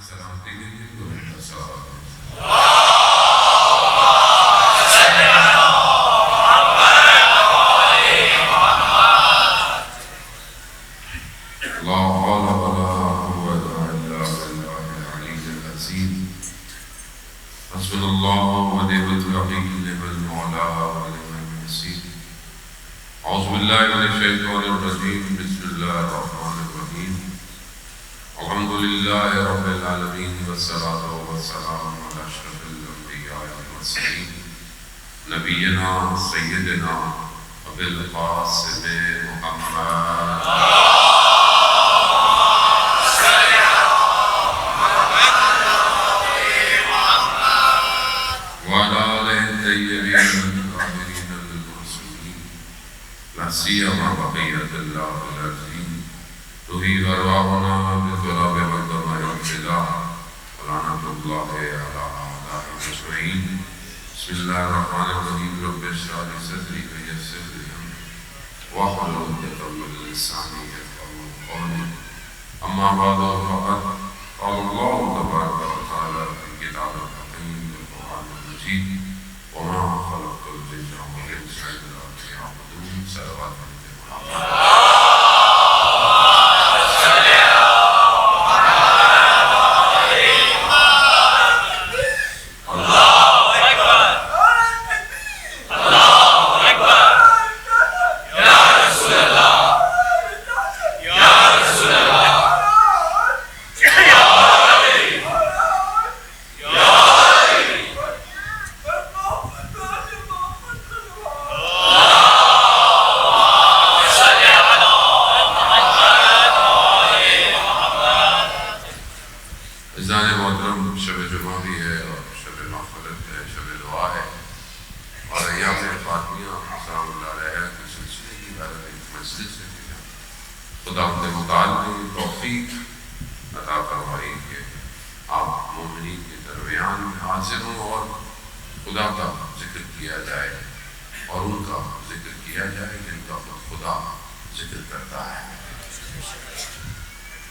سلامتی کے لیے دو منٹ صلوات لا حول ولا قوة إلا بالله العلي العظيم حسبنا الله ونعم الوكيل نعم المولى ونعم النصير أعوذ بالله من الشيطان الرجيم بسم الله الرحمن الرحيم الحمد لله رب العالمين والصلاة والسلام على أشرف الأنبياء والمرسلين نبينا سيدنا أبي القاسم محمد وعلى آله الطيبين الطاهرين المعصومين لا سيما بقية الله العظيم تحيي أرواحنا بطلب مقدمة الابتداء ولعنة الله على أعدائهم أجمعين بسم الله الرحمن الرحيم رب اشرح لي صدري ويسر لي أمري واحلل عقدة من لساني يفقهوا قولي أما بعد فقد قال الله تبارك وتعالى في كتابه الحكيم القرآن المجيد وما خلقت الجن والإنس إلا ليعبدون صلوات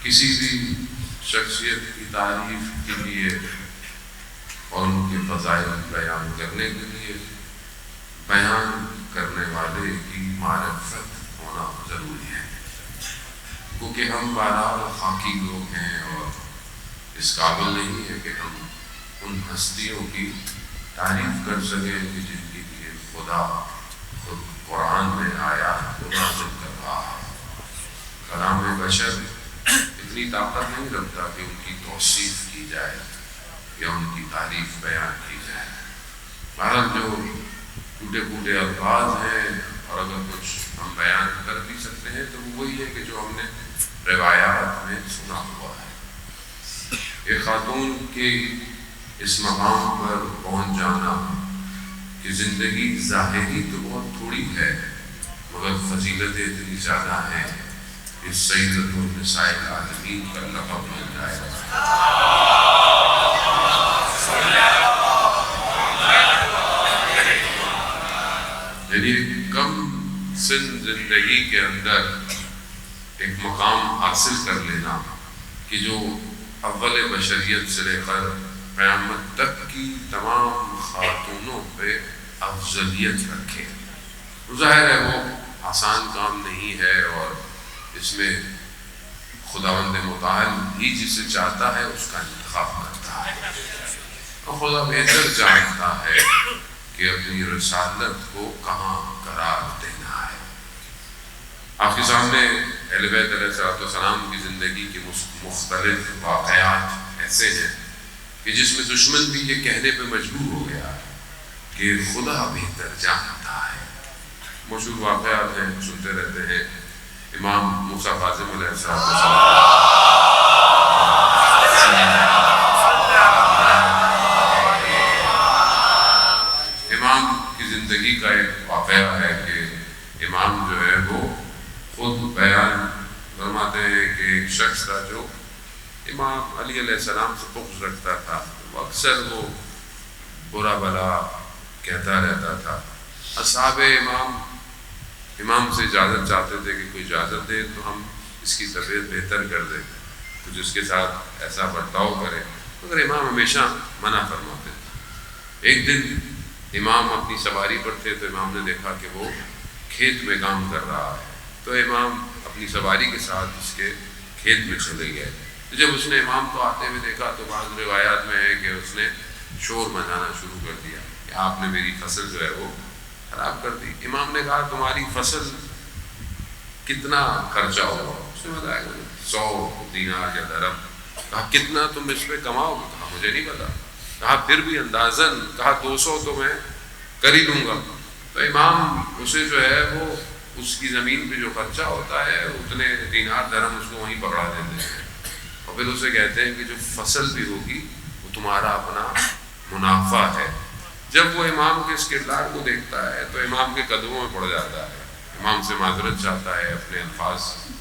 کسی بھی شخصیت کی تعریف کے لیے اور ان کے فضائل بیان کرنے کے لیے بیان کرنے والے کی معرفت ہونا ضروری ہے، کیونکہ ہم بہرحال خاکی لوگ ہیں اور اس قابل نہیں ہے کہ ہم ان ہستیوں کی تعریف کر سکیں کہ جن کے لیے خدا خود قرآن میں آیات کو نازل کر رہا ہے۔ کلام بشر اتنی طاقت نہیں رکھتا کہ ان کی توصیف کی جائے یا ان کی تعریف بیان کی جائے۔ بہرحال جو ٹوٹے پھوٹے الفاظ ہیں اور اگر کچھ ہم بیان کر بھی سکتے ہیں تو وہ وہی ہے کہ جو ہم نے روایات میں سنا ہوا ہے۔ ایک خاتون کے اس مقام پر پہنچ جانا کہ زندگی ظاہری تو بہت تھوڑی ہے مگر فضیلتیں اتنی زیادہ ہیں کہ سیدۃ النساء العالمین کا لقب مل جائے گا۔ یعنی کم سن زندگی کے اندر ایک مقام حاصل کر لینا کہ جو اول بشریت سے لے کر قیامت تک کی تمام خاتونوں پہ افضلیت رکھے، ظاہر ہے وہ آسان کام نہیں ہے اور اس میں خداوند متعال ہی جسے چاہتا ہے اس کا انتخاب کرتا ہے اور خدا بہتر جانتا ہے کہ اپنی رسالت کو کہاں قرار دینا ہے۔ آپ کے سامنے اہل بیت علیہ السلام کی زندگی کے مختلف واقعات ایسے ہیں کہ جس میں دشمن بھی یہ کہنے پہ مجبور ہو گیا کہ خدا بہتر جانتا ہے۔ مشہور واقعات ہیں، سنتے رہتے ہیں۔ امام موسیٰ کاظم علیہ السلام امام کی زندگی کا ایک واقعہ ہے کہ امام جو ہے وہ خود بیان فرماتے ہیں کہ ایک شخص تھا جو امام علی علیہ السلام سے بغض رکھتا تھا، اکثر وہ برا بلا کہتا رہتا تھا۔ اصحاب امام سے اجازت چاہتے تھے کہ کوئی اجازت دے تو ہم اس کی طبیعت بہتر کر دیں۔ کچھ اس کے ساتھ ایسا برتاؤ کرے، مگر امام ہمیشہ منع فرماتے تھے۔ ایک دن امام اپنی سواری پر تھے تو امام نے دیکھا کہ وہ کھیت میں کام کر رہا ہے، تو امام اپنی سواری کے ساتھ اس کے کھیت میں چلے گئے۔ تو جب اس نے امام کو آتے ہوئے دیکھا تو بعض روایات میں ہے کہ اس نے شور مچانا شروع کر دیا کہ آپ نے میری فصل جو ہے وہ خراب کر دی۔ امام نے کہا تمہاری فصل کتنا خرچہ ہوگا؟ اس نے بتایا 100 دینار یا درہم۔ کہا کتنا تم اس پہ کماؤ گے؟ کہا مجھے نہیں پتا۔ کہا پھر بھی اندازاً، کہا 200 تو میں کر ہی دوں گا۔ تو امام اسے جو ہے وہ اس کی زمین پہ جو خرچہ ہوتا ہے اتنے دینار درہم اس کو وہیں پکڑا دیتے ہیں، اور پھر اسے کہتے ہیں کہ جو فصل بھی ہوگی وہ تمہارا اپنا منافع ہے۔ جب وہ امام کے اس کردار کو دیکھتا ہے تو امام کے قدموں میں پڑ جاتا ہے، امام سے معذرت چاہتا ہے، اپنے الفاظ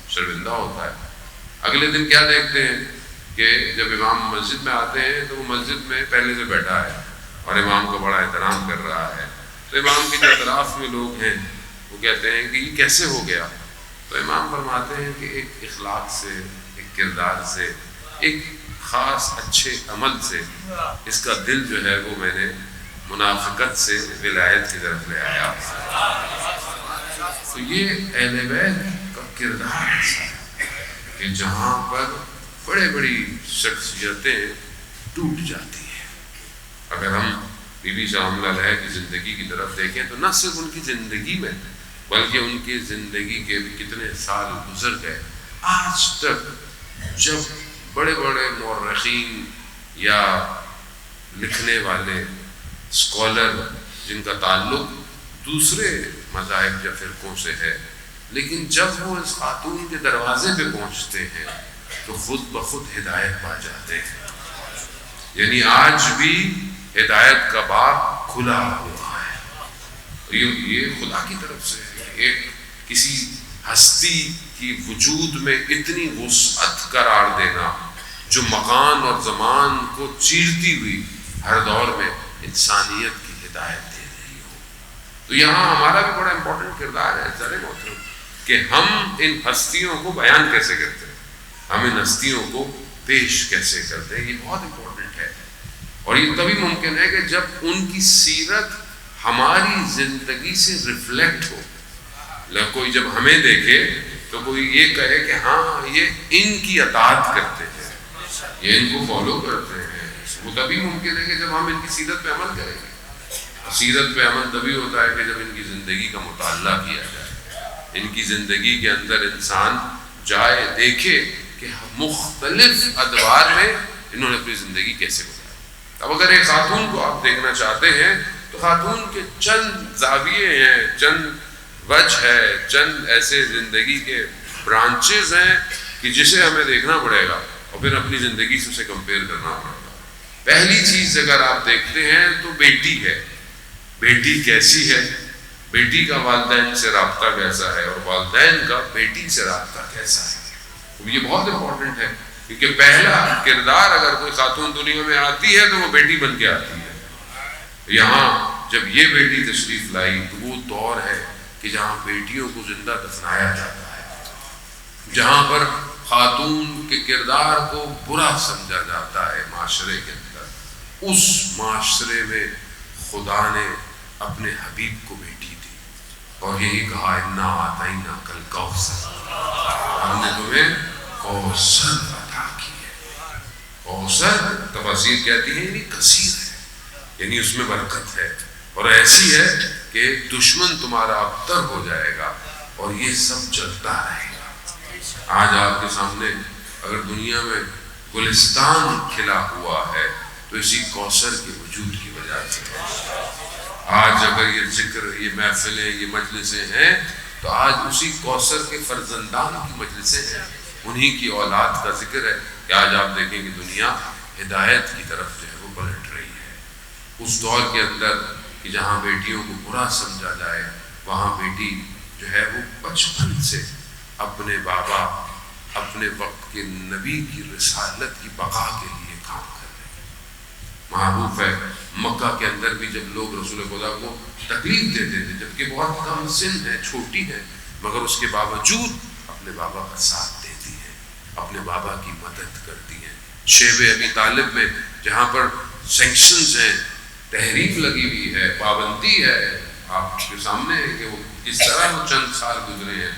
شرمندہ ہوتا ہے۔ اگلے دن کیا دیکھتے ہیں کہ جب امام مسجد میں آتے ہیں تو وہ مسجد میں پہلے سے بیٹھا ہے اور امام کا بڑا احترام کر رہا ہے۔ تو امام کے جو اطراف میں لوگ ہیں وہ کہتے ہیں کہ یہ کیسے ہو گیا؟ تو امام فرماتے ہیں کہ ایک اخلاق سے، ایک کردار سے، ایک خاص اچھے عمل سے اس کا دل جو ہے وہ میں نے منافقت سے ولایت کی طرف لے آیا۔ تو یہ اہل بیت کا کردار ایسا ہے کہ جہاں پر بڑے بڑی شخصیتیں ٹوٹ جاتی ہیں۔ اگر ہم بی بی سلام اللہ علیہ کی زندگی کی طرف دیکھیں تو نہ صرف ان کی زندگی میں بلکہ ان کی زندگی کے بھی کتنے سال گزر گئے، آج تک جب بڑے بڑے مورخین یا لکھنے والے اسکالر جن کا تعلق دوسرے مذاہب یا فرقوں سے ہے، لیکن جب وہ اس خاتون کے دروازے پہ پہنچتے ہیں تو خود بخود ہدایت پا جاتے ہیں۔ یعنی آج بھی ہدایت کا باب کھلا ہوا ہے۔ یہ خدا کی طرف سے ہے۔ ایک کسی ہستی کی وجود میں اتنی وسعت قرار دینا جو مکان اور زمان کو چیرتی ہوئی ہر دور میں انسانیت کی ہدایت دے رہی ہو۔ تو یہاں ہمارا بھی بڑا امپورٹنٹ کردار ہے ذرا محترم کہ ہم ان ہستیوں کو بیان کیسے کرتے ہیں، ہم ان ہستیوں کو پیش کیسے کرتے ہیں، یہ بہت امپورٹنٹ ہے۔ اور یہ تبھی ممکن ہے کہ جب ان کی سیرت ہماری زندگی سے ریفلیکٹ ہو۔ کوئی جب ہمیں دیکھے تو کوئی یہ کہے کہ ہاں یہ ان کی اطاعت کرتے ہیں، یہ ان کو فالو کرتے ہیں۔ وہ تبھی ممکن ہے کہ جب ہم ان کی سیرت پہ عمل کریں گے۔ سیرت پہ عمل تبھی ہوتا ہے کہ جب ان کی زندگی کا مطالعہ کیا جائے، ان کی زندگی کے اندر انسان جائے، دیکھے کہ مختلف ادوار میں انہوں نے اپنی زندگی کیسے گزاری۔ اب اگر ایک خاتون کو آپ دیکھنا چاہتے ہیں تو خاتون کے چند زاویے ہیں، چند وجہ ہے، چند ایسے زندگی کے برانچز ہیں کہ جسے ہمیں دیکھنا پڑے گا اور پھر اپنی زندگی سے اسے کمپیئر کرنا پڑے گا۔ پہلی چیز اگر آپ دیکھتے ہیں تو بیٹی ہے۔ بیٹی کیسی ہے؟ بیٹی کا والدین سے رابطہ کیسا ہے اور والدین کا بیٹی سے رابطہ کیسا ہے؟ یہ بہت امپورٹنٹ ہے کیونکہ پہلا کردار اگر کوئی خاتون دنیا میں آتی ہے تو وہ بیٹی بن کے آتی ہے۔ یہاں جب یہ بیٹی تشریف لائی تو وہ دور ہے کہ جہاں بیٹیوں کو زندہ دفنایا جاتا ہے، جہاں پر خاتون کے کردار کو برا سمجھا جاتا ہے معاشرے کے اندر۔ اس معاشرے میں خدا نے اپنے حبیب کو بیٹی دی اور یہی کہا انا اعطیناک الکوثر، ہم نے تمہیں کوثر عطا کی ہے۔ کوثر تفاسیر کہتی ہیں یعنی کثیر ہے، یعنی اس میں برکت ہے اور ایسی ہے کہ دشمن تمہارا ابتر ہو جائے گا اور یہ سب چلتا رہے گا۔ آج آپ کے سامنے اگر دنیا میں گلستان کھلا ہوا ہے تو اسی کوثر کے وجود کی وجہ سے ہے۔ آج اگر یہ ذکر، یہ محفلیں، یہ مجلسیں ہیں تو آج اسی کوثر کے فرزندان کی مجلسیں ہیں، انہی کی اولاد کا ذکر ہے کہ آج آپ دیکھیں کہ دنیا ہدایت کی طرف جو ہے وہ پلٹ رہی ہے۔ اس دور کے اندر کہ جہاں بیٹیوں کو برا سمجھا جائے وہاں بیٹی جو ہے وہ بچپن سے اپنے بابا، اپنے وقت کے نبی کی رسالت کی بقا کے لیے کام کر رہی ہے۔ معروف ہے مکہ کے اندر بھی جب لوگ رسول خدا کو تکلیف دیتے تھے جبکہ بہت کم سن ہے، چھوٹی ہے، مگر اس کے باوجود اپنے بابا کا ساتھ دیتی ہے۔ اپنے بابا کی مدد کرتی ہیں. شیب ابی طالب میں جہاں پر سینکشنز ہیں، تحریم لگی ہوئی ہے، پابندی ہے، آپ کے سامنے ہے کہ وہ کس طرح وہ چند سال گزرے ہیں،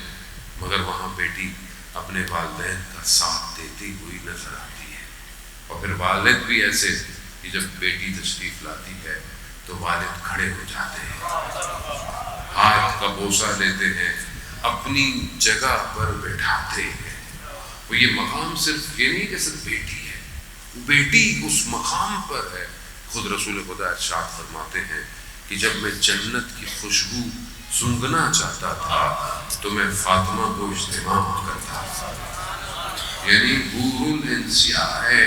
مگر وہاں بیٹی اپنے والدین کا ساتھ دیتی ہوئی نظر آتی ہے. اور پھر والد بھی ایسے کہ جب بیٹی تشریف لاتی ہے تو والد کھڑے ہو جاتے ہیں، ہاتھ کا بوسہ لیتے ہیں، اپنی جگہ پر بیٹھاتے ہیں. وہ یہ مقام صرف یہ نہیں کہ صرف بیٹی ہے، بیٹی اس مقام پر ہے. خود رسول خدا ارشاد فرماتے ہیں کہ جب میں جنت کی خوشبو سونگھنا چاہتا تھا تو میں فاطمہ کو اجتماع کرتا تھا. یعنی حور الانسیاء ہے،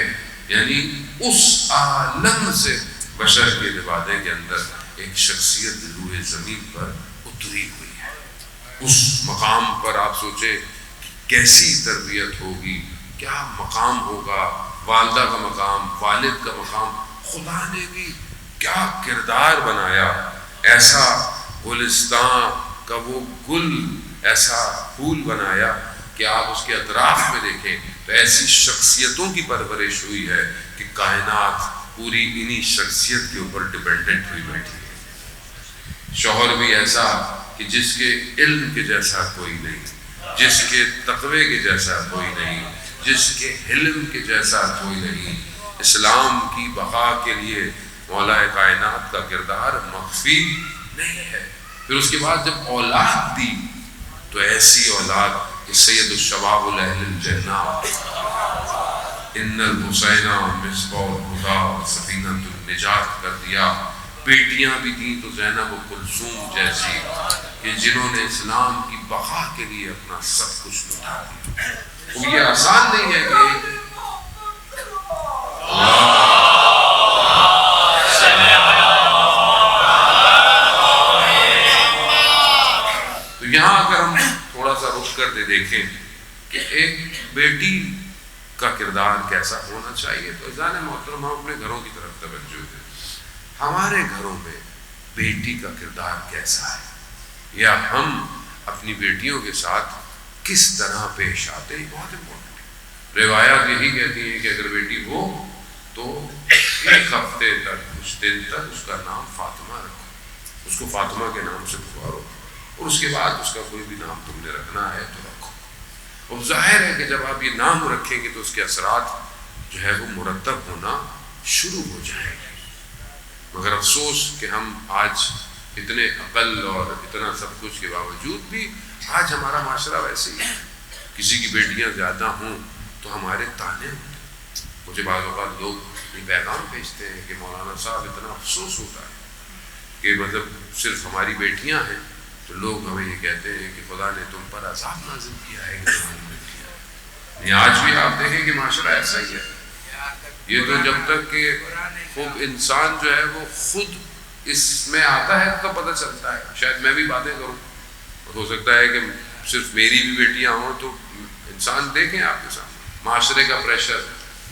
یعنی اس عالم سے بشر کے لبادے کے اندر ایک شخصیت روح زمین پر اتری ہوئی ہے. اس مقام پر آپ سوچیں کیسی تربیت ہوگی، کیا مقام ہوگا، والدہ کا مقام، والد کا مقام. خدا نے بھی کیا کردار بنایا، ایسا گلستان کا وہ گل، ایسا پھول بنایا کہ آپ اس کے اطراف میں دیکھیں تو ایسی شخصیتوں کی پرورش ہوئی ہے کہ کائنات پوری انہی شخصیت کے اوپر ڈیپینڈنٹ ہوئی بیٹھی ہے. شوہر بھی ایسا کہ جس کے علم کے جیسا کوئی نہیں، جس کے تقوی کے جیسا کوئی نہیں، جس کے حلم کے جیسا کوئی نہیں. اسلام کی بقا کے لیے مولا کائنات کا کردار مخفی نہیں ہے. پھر اس کے بعد جب اولاد دی تو ایسی اولاد کہ سید الشباب اہل الجنہ، ان الحسین مصباح الہدی سفینۃ النجات کر دیا. بیٹیاں بھی دیں تو زینب و کلثوم جیسی کہ جنہوں نے اسلام کی بقا کے لیے اپنا سب کچھ لٹا دیا. وہ یہ آسان نہیں ہے کہ تو یہاں اگر ہم تھوڑا سا رک کر دے دیکھیں کہ ایک بیٹی کا کردار کیسا ہونا چاہیے تو اذان محترم ہم اپنے گھروں کی طرف توجہ دیں. ہمارے گھروں میں بیٹی کا کردار کیسا ہے، یا ہم اپنی بیٹیوں کے ساتھ کس طرح پیش آتے ہیں، بہت امپورٹنٹ ہے. روایات یہی کہتی ہیں کہ اگر بیٹی ہو تو ایک ہفتے تک، کچھ دن تک اس کا نام فاطمہ رکھو، اس کو فاطمہ کے نام سے پکارو، اور اس کے بعد اس کا کوئی بھی نام تم نے رکھنا ہے تو رکھو. اور ظاہر ہے کہ جب آپ یہ نام رکھیں گے تو اس کے اثرات جو ہے وہ مرتب ہونا شروع ہو جائیں گے. مگر افسوس کہ ہم آج اتنے عقل اور اتنا سب کچھ کے باوجود بھی آج ہمارا معاشرہ ویسے ہی ہے. کسی کی بیٹیاں زیادہ ہوں تو ہمارے تانے ہوتے. مجھے بعض اوقات لوگ یہ پیغام بھیجتے ہیں کہ مولانا صاحب اتنا افسوس ہوتا ہے کہ مطلب صرف ہماری بیٹیاں ہیں تو لوگ ہمیں یہ کہتے ہیں کہ خدا نے تم پر عذاب نازل کیا ہے کہ تمہاری بیٹیاں. یہ آج بھی آپ دیکھیں کہ معاشرہ ایسا ہی ہے. یہ تو جب تک کہ خوب انسان جو ہے وہ خود اس میں آتا ہے تو پتہ چلتا ہے. شاید میں بھی باتیں کروں، ہو سکتا ہے کہ صرف میری بھی بیٹیاں ہوں تو انسان دیکھیں آپ کے سامنے معاشرے کا پریشر،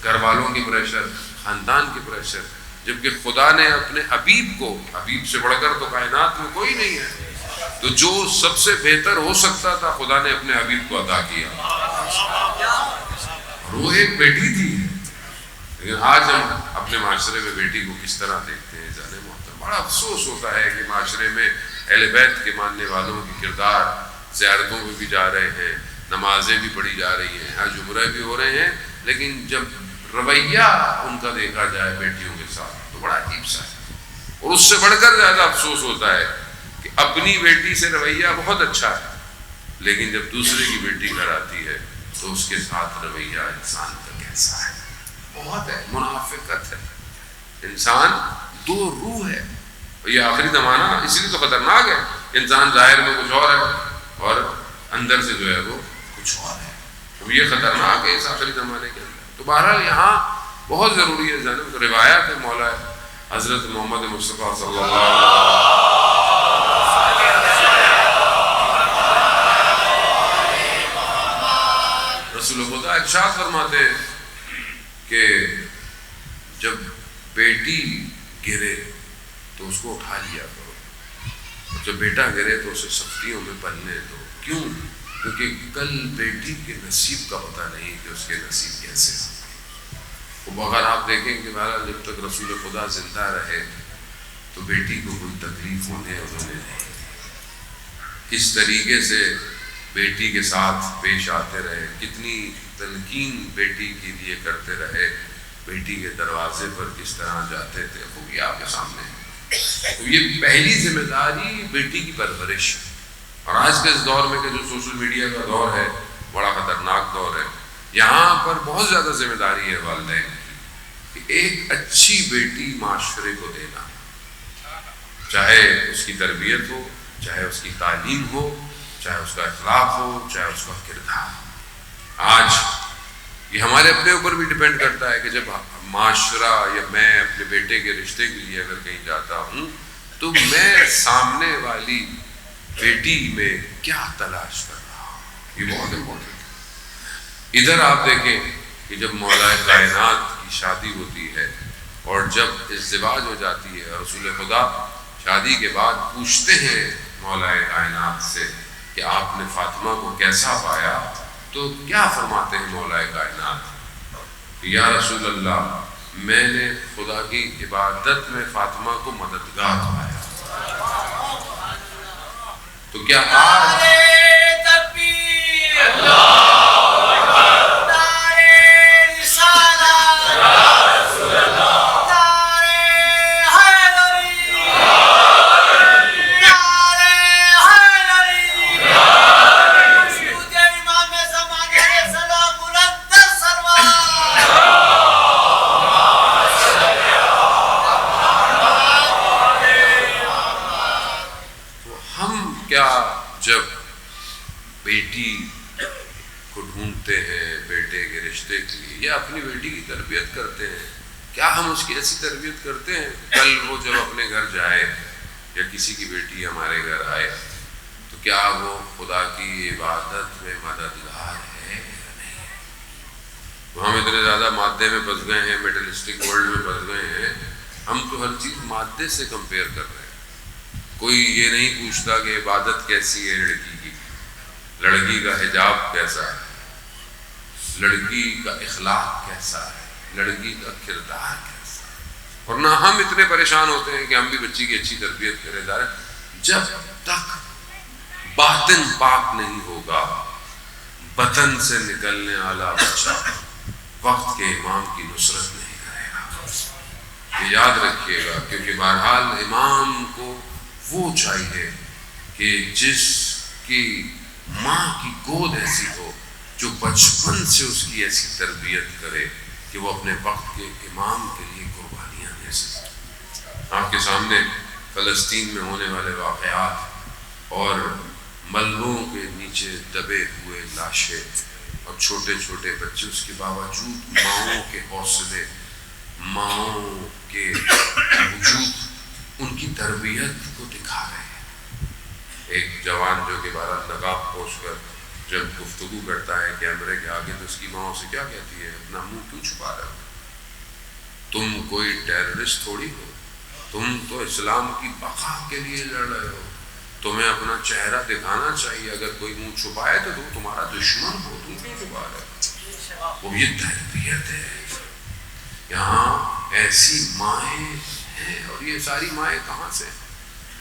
گھر والوں کی پریشر، خاندان کی پریشر، جبکہ خدا نے اپنے حبیب کو، حبیب سے بڑھ کر تو کائنات میں کوئی نہیں ہے، تو جو سب سے بہتر ہو سکتا تھا خدا نے اپنے حبیب کو عطا کیا. اور وہ ایک بیٹی تھی. لیکن آج ہم اپنے معاشرے میں بیٹی کو کس طرح دیکھتے ہیں جانے محترم. بڑا افسوس ہوتا ہے کہ معاشرے میں اہل بیت کے ماننے والوں کی کردار زیارتوں میں بھی جا رہے ہیں، نمازیں بھی پڑھی جا رہی ہیں، حج عمرہ بھی ہو رہے ہیں، لیکن جب رویہ ان کا دیکھا جائے بیٹیوں کے ساتھ تو بڑا عجیب سا ہے. اور اس سے بڑھ کر زیادہ افسوس ہوتا ہے کہ اپنی بیٹی سے رویہ بہت اچھا ہے، لیکن جب دوسرے کی بیٹی گھر آتی ہے تو اس کے ساتھ رویہ انسان کا کیسا ہے. بہت ہے، منافقت ہے. انسان دو روح ہے. یہ آخری زمانہ اس لیے تو خطرناک ہے. انسان ظاہر میں کچھ اور ہے اور اندر سے جو ہے وہ کچھ اور ہے. تو یہ خطرناک ہے اس آخری زمانے کے اندر. تو بہرحال یہاں بہت ضروری ہے جانب روایات ہے مولا حضرت محمد مصطفیٰ صلی اللہ رسول خدا ارشاد فرماتے ہیں کہ جب بیٹی گرے تو اس کو اٹھا لیا کرو، اور جب بیٹا گرے تو اسے سختیوں میں پلنے دو. کیوں؟ کیونکہ کل بیٹی کے نصیب کا پتہ نہیں کہ اس کے نصیب کیسے ہیں۔ اگر آپ دیکھیں کہ بہرحال جب تک رسول خدا زندہ رہے تو بیٹی کو کوئی تکلیف انہیں نہیں دی، کس طریقے سے بیٹی کے ساتھ پیش آتے رہے، کتنی تلقین بیٹی کے لیے کرتے رہے، بیٹی کے دروازے پر کس طرح جاتے تھے، وہ بھی آپ کے سامنے ہے۔ تو یہ پہلی ذمہ داری بیٹی کی پرورش ہے۔ اور آج کے اس دور میں کہ جو سوشل میڈیا کا دور ہے، بڑا خطرناک دور ہے، یہاں پر بہت زیادہ ذمہ داری ہے والدین کی کہ ایک اچھی بیٹی معاشرے کو دینا، چاہے اس کی تربیت ہو، چاہے اس کی تعلیم ہو، چاہے اس کا اخلاق ہو، چاہے اس کا کردار۔ آج یہ ہمارے اپنے اوپر بھی ڈیپینڈ کرتا ہے کہ جب معاشرہ یا میں اپنے بیٹے کے رشتے کے لیے اگر کہیں جاتا ہوں تو میں سامنے والی بیٹی میں کیا تلاش کر رہا ہوں، یہ بہت امپورٹنٹ ہے۔ ادھر آپ دیکھیں کہ جب مولا کائنات کی شادی ہوتی ہے اور جب ازدواج ہو جاتی ہے، رسول خدا شادی کے بعد پوچھتے ہیں مولا کائنات سے کہ آپ نے فاطمہ کو کیسا پایا، تو کیا فرماتے ہیں مولا کائنات؟ یا رسول اللہ، میں نے خدا کی عبادت میں فاطمہ کو مددگار پایا۔ تو کیا آج جب بیٹی کو ڈھونڈتے ہیں بیٹے کے رشتے کے لیے یا اپنی بیٹی کی تربیت کرتے ہیں، کیا ہم اس کی ایسی تربیت کرتے ہیں کل وہ جب اپنے گھر جائے یا کسی کی بیٹی ہمارے گھر آئے تو کیا وہ خدا کی عبادت میں مددگار ہے یا نہیں ہے؟ تو ہم اتنے زیادہ مادے میں پھنس گئے ہیں، میٹلسٹک ورلڈ میں پھنس گئے ہیں، ہم تو ہر چیز مادے سے کمپیئر کر رہے ہیں۔ کوئی یہ نہیں پوچھتا کہ عبادت کیسی ہے لڑکی کی، لڑکی کا حجاب کیسا ہے، لڑکی کا اخلاق کیسا ہے، لڑکی کا کردار کیسا ہے۔ اور نہ ہم اتنے پریشان ہوتے ہیں کہ ہم بھی بچی کی اچھی تربیت کرے جا رہے ہیں۔ جب تک باطن پاک نہیں ہوگا، بطن سے نکلنے والا بچہ وقت کے امام کی نصرت نہیں کرے گا۔ یہ یاد رکھیے گا، کیونکہ بہرحال امام کو وہ چاہیے کہ جس کی ماں کی گود ایسی ہو، جو بچپن سے اس کی ایسی تربیت کرے کہ وہ اپنے وقت کے امام کے لیے قربانیاں دے سکے۔ آپ کے سامنے فلسطین میں ہونے والے واقعات اور ملبوں کے نیچے دبے ہوئے لاشیں اور چھوٹے چھوٹے بچے، اس کے باوجود ماؤں کے حوصلے، ماؤں کے وجود ان کی تربیت کو دکھا رہے ہیں۔ ایک جوان جو کہ بہرحال نقاب پوش کر جب گفتگو کرتا ہے کیمرے کے آگے تو اس کی ماں سے کیا کہتی ہے، اپنا منہ کیوں چھپا رہے ہو، تم کوئی ٹیررسٹ تھوڑی ہو، تم تو اسلام کی بقا کے لیے لڑ رہے ہو، تمہیں اپنا چہرہ دکھانا چاہیے، اگر کوئی منہ چھپائے تو تم تمہارا دشمن ہو، تم کیوں چھپا رہے ہو۔ وہ یہ تربیت ہے۔ یہاں ایسی مائیں ہیں، اور یہ ساری مائیں کہاں سے؟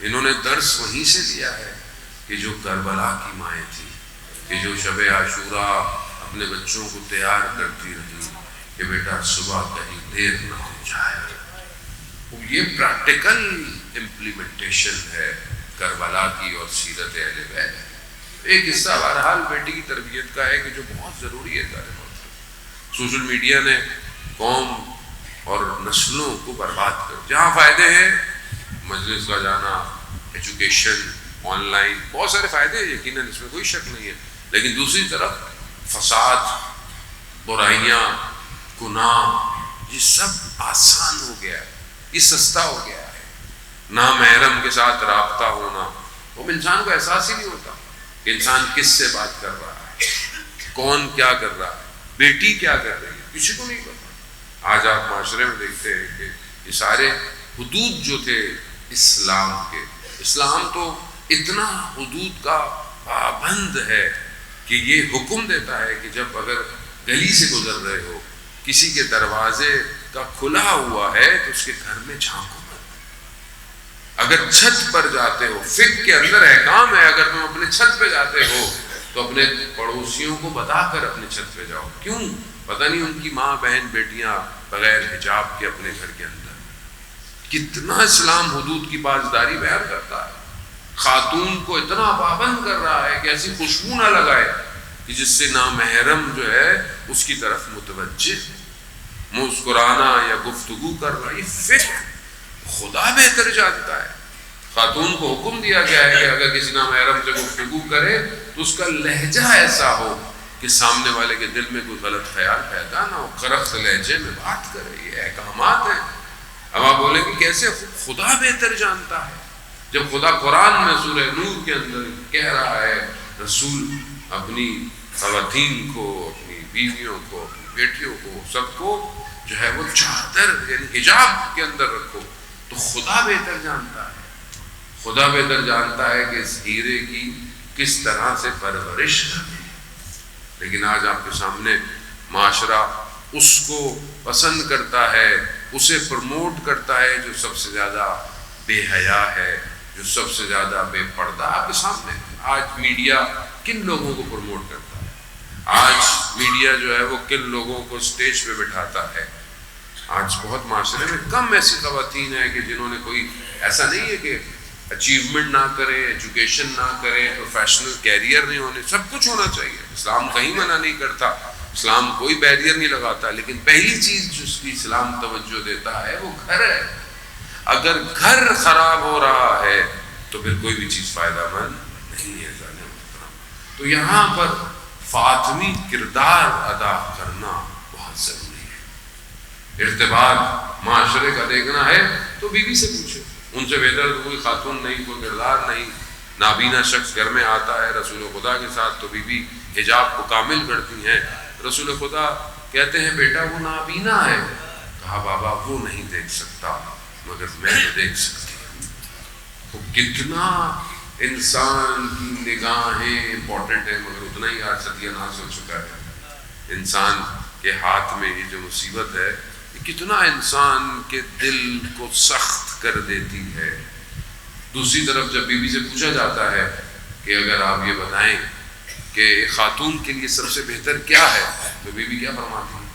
انہوں نے درس وہیں سے لیا ہے کہ جو کربلا کی مائیں تھی، کہ جو شب عاشوراء اپنے بچوں کو تیار کرتی رہی کہ بیٹا صبح کہیں دیر نہ ہو جائے۔ یہ پریکٹیکل امپلیمنٹیشن ہے کربلا کی اور سیرت اہل بیت۔ ایک حصہ بہرحال بیٹی کی تربیت کا ہے کہ جو بہت ضروری ہے۔ سوشل میڈیا نے قوم اور نسلوں کو برباد کر، جہاں فائدے ہیں مجلس کا جانا، ایجوکیشن، آن لائن، بہت سارے فائدے ہیں یقیناً، اس میں کوئی شک نہیں ہے، لیکن دوسری طرف فساد، برائیاں، گناہ، یہ سب آسان ہو گیا ہے، یہ سستا ہو گیا ہے۔ نامحرم کے ساتھ رابطہ ہونا، وہ انسان کو احساس ہی نہیں ہوتا کہ انسان کس سے بات کر رہا ہے، کون کیا کر رہا ہے، بیٹی کیا کر رہی ہے، کسی کو نہیں پتا۔ آج آپ معاشرے میں دیکھتے ہیں کہ یہ سارے حدود جو تھے اسلام کے، اسلام تو اتنا حدود کا پابند ہے کہ یہ حکم دیتا ہے کہ جب اگر گلی سے گزر رہے ہو، کسی کے دروازے کا کھلا ہوا ہے تو اس کے گھر میں جھانکو مت۔ اگر چھت پر جاتے ہو، فقہ کے اندر احکام ہے، اگر تم اپنے چھت پہ جاتے ہو تو اپنے پڑوسیوں کو بتا کر اپنے چھت پہ جاؤ۔ کیوں؟ پتہ نہیں ان کی ماں بہن بیٹیاں بغیر حجاب کے اپنے گھر کے اندر۔ کتنا اسلام حدود کی پاسداری بیان کرتا ہے، خاتون کو اتنا پابند کر رہا ہے کہ ایسی خوشبو نہ لگائے کہ جس سے نامحرم جو ہے اس کی طرف متوجہ، مسکرانا یا گفتگو کر رہا۔ یہ فقہ خدا بہتر جانتا ہے۔ خاتون کو حکم دیا گیا ہے کہ اگر کسی نامحرم سے گفتگو کرے تو اس کا لہجہ ایسا ہو کہ سامنے والے کے دل میں کوئی غلط خیال پیدا نہ ہو، کرخت لہجے میں بات کرے۔ یہ احکامات ہیں۔ اب آپ بولیں کہ کیسے؟ خدا بہتر جانتا ہے۔ جب خدا قرآن میں سورہ نور کے اندر کہہ رہا ہے رسول اپنی خواتین کو، اپنی بیویوں کو، اپنی بیٹیوں کو، سب کو جو ہے وہ چادر یعنی حجاب کے اندر رکھو، تو خدا بہتر جانتا ہے۔ خدا بہتر جانتا ہے کہ اس ہیرے کی کس طرح سے پرورش کرنی ہے۔ لیکن آج آپ کے سامنے معاشرہ اس کو پسند کرتا ہے، اسے پروموٹ کرتا ہے جو سب سے زیادہ بے حیا ہے، جو سب سے زیادہ بے پردہ۔ آپ کے سامنے آج میڈیا کن لوگوں کو پروموٹ کرتا ہے؟ آج میڈیا جو ہے وہ کن لوگوں کو اسٹیج پہ بٹھاتا ہے؟ آج بہت معاشرے میں کم ایسی خواتین ہیں کہ جنہوں نے کوئی، ایسا نہیں ہے کہ اچیومنٹ نہ کریں، ایجوکیشن نہ کریں، پروفیشنل کیریئر نہیں ہونے، سب کچھ ہونا چاہیے۔ اسلام کہیں منع نہیں کرتا، اسلام کوئی بیریئر نہیں لگاتا، لیکن پہلی چیز جس کی اسلام توجہ دیتا ہے وہ گھر ہے۔ اگر گھر خراب ہو رہا ہے تو پھر کوئی بھی چیز فائدہ مند نہیں ہے۔ تو یہاں پر فاطمی کردار ادا کرنا بہت ضروری ہے۔ ارتباط معاشرے کا دیکھنا ہے تو بیوی سے پوچھے، ان سے بہتر تو کوئی خاتون نہیں، کوئی کردار نہیں۔ نابینا شخص گھر میں آتا ہے رسول خدا کے ساتھ تو بیوی حجاب کو کامل کرتی ہیں۔ رسول خدا کہتے ہیں بیٹا وہ نابینا ہے، کہا بابا وہ نہیں دیکھ سکتا مگر میں تو دیکھ سکتی ہوں۔ تو کتنا انسان کی نگاہیں امپورٹنٹ ہیں، مگر اتنا ہی آج ستیہ ناش ہو چکا ہے۔ انسان کے ہاتھ میں یہ جو مصیبت ہے یہ کتنا انسان کے دل کو سخت کر دیتی ہے۔ دوسری طرف جب بیوی سے پوچھا جاتا ہے کہ اگر آپ یہ بتائیں کہ خاتون کے لیے سب سے بہتر کیا ہے، تو بیوی کیا فرماتی ہے؟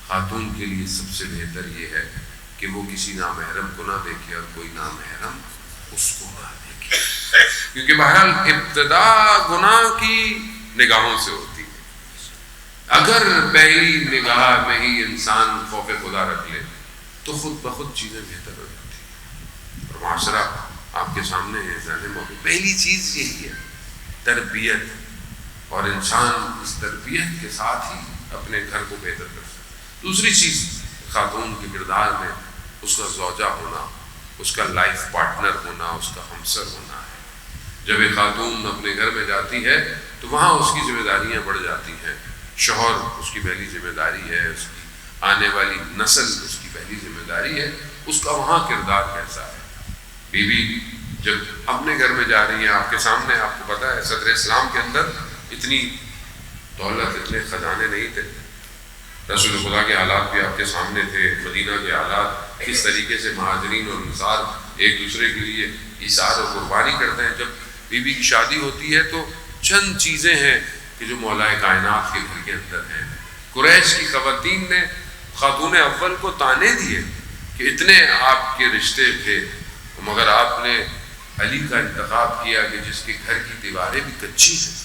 خاتون کے لیے سب سے بہتر یہ ہے کہ وہ کسی نامحرم کو نہ دیکھے اور کوئی نامحرم اس کو نہ دیکھے، کیونکہ بہرحال ابتدا گناہ کی نگاہوں سے ہوتی ہے۔ اگر پہلی نگاہ میں ہی انسان خوف خدا رکھ لے تو خود بخود چیزیں بہتر ہو جاتی ہیں۔ اور معاشرہ آپ کے سامنے ہے ذہن موقع، پہلی چیز یہی ہے تربیت، اور انسان اس تربیت کے ساتھ ہی اپنے گھر کو بہتر کر سکتا ہے۔ دوسری چیز خاتون کے کردار میں اس کا زوجہ ہونا، اس کا لائف پارٹنر ہونا، اس کا ہمسر ہونا ہے۔ جب ایک خاتون اپنے گھر میں جاتی ہے تو وہاں اس کی ذمہ داریاں بڑھ جاتی ہیں۔ شوہر اس کی پہلی ذمہ داری ہے، اس کی آنے والی نسل اس کی پہلی ذمہ داری ہے، اس کا وہاں کردار کیسا ہے۔ بیوی جب اپنے گھر میں جا رہی ہیں، آپ کے سامنے، آپ کو پتہ ہے صدر اسلام کے اندر اتنی دولت، اتنے خزانے نہیں تھے۔ رسول خدا کے حالات بھی آپ کے سامنے تھے، مدینہ کے حالات، کس طریقے سے مہاجرین اور انصار ایک دوسرے کے لیے ایثار و قربانی کرتے ہیں۔ جب بیوی کی شادی ہوتی ہے تو چند چیزیں ہیں کہ جو مولا کائنات کے گھر کے اندر ہیں۔ قریش کی خواتین نے خاتون اول کو تانے دیے کہ اتنے آپ کے رشتے تھے مگر آپ نے علی کا انتخاب کیا کہ جس کے گھر کی دیواریں بھی کچی ہیں،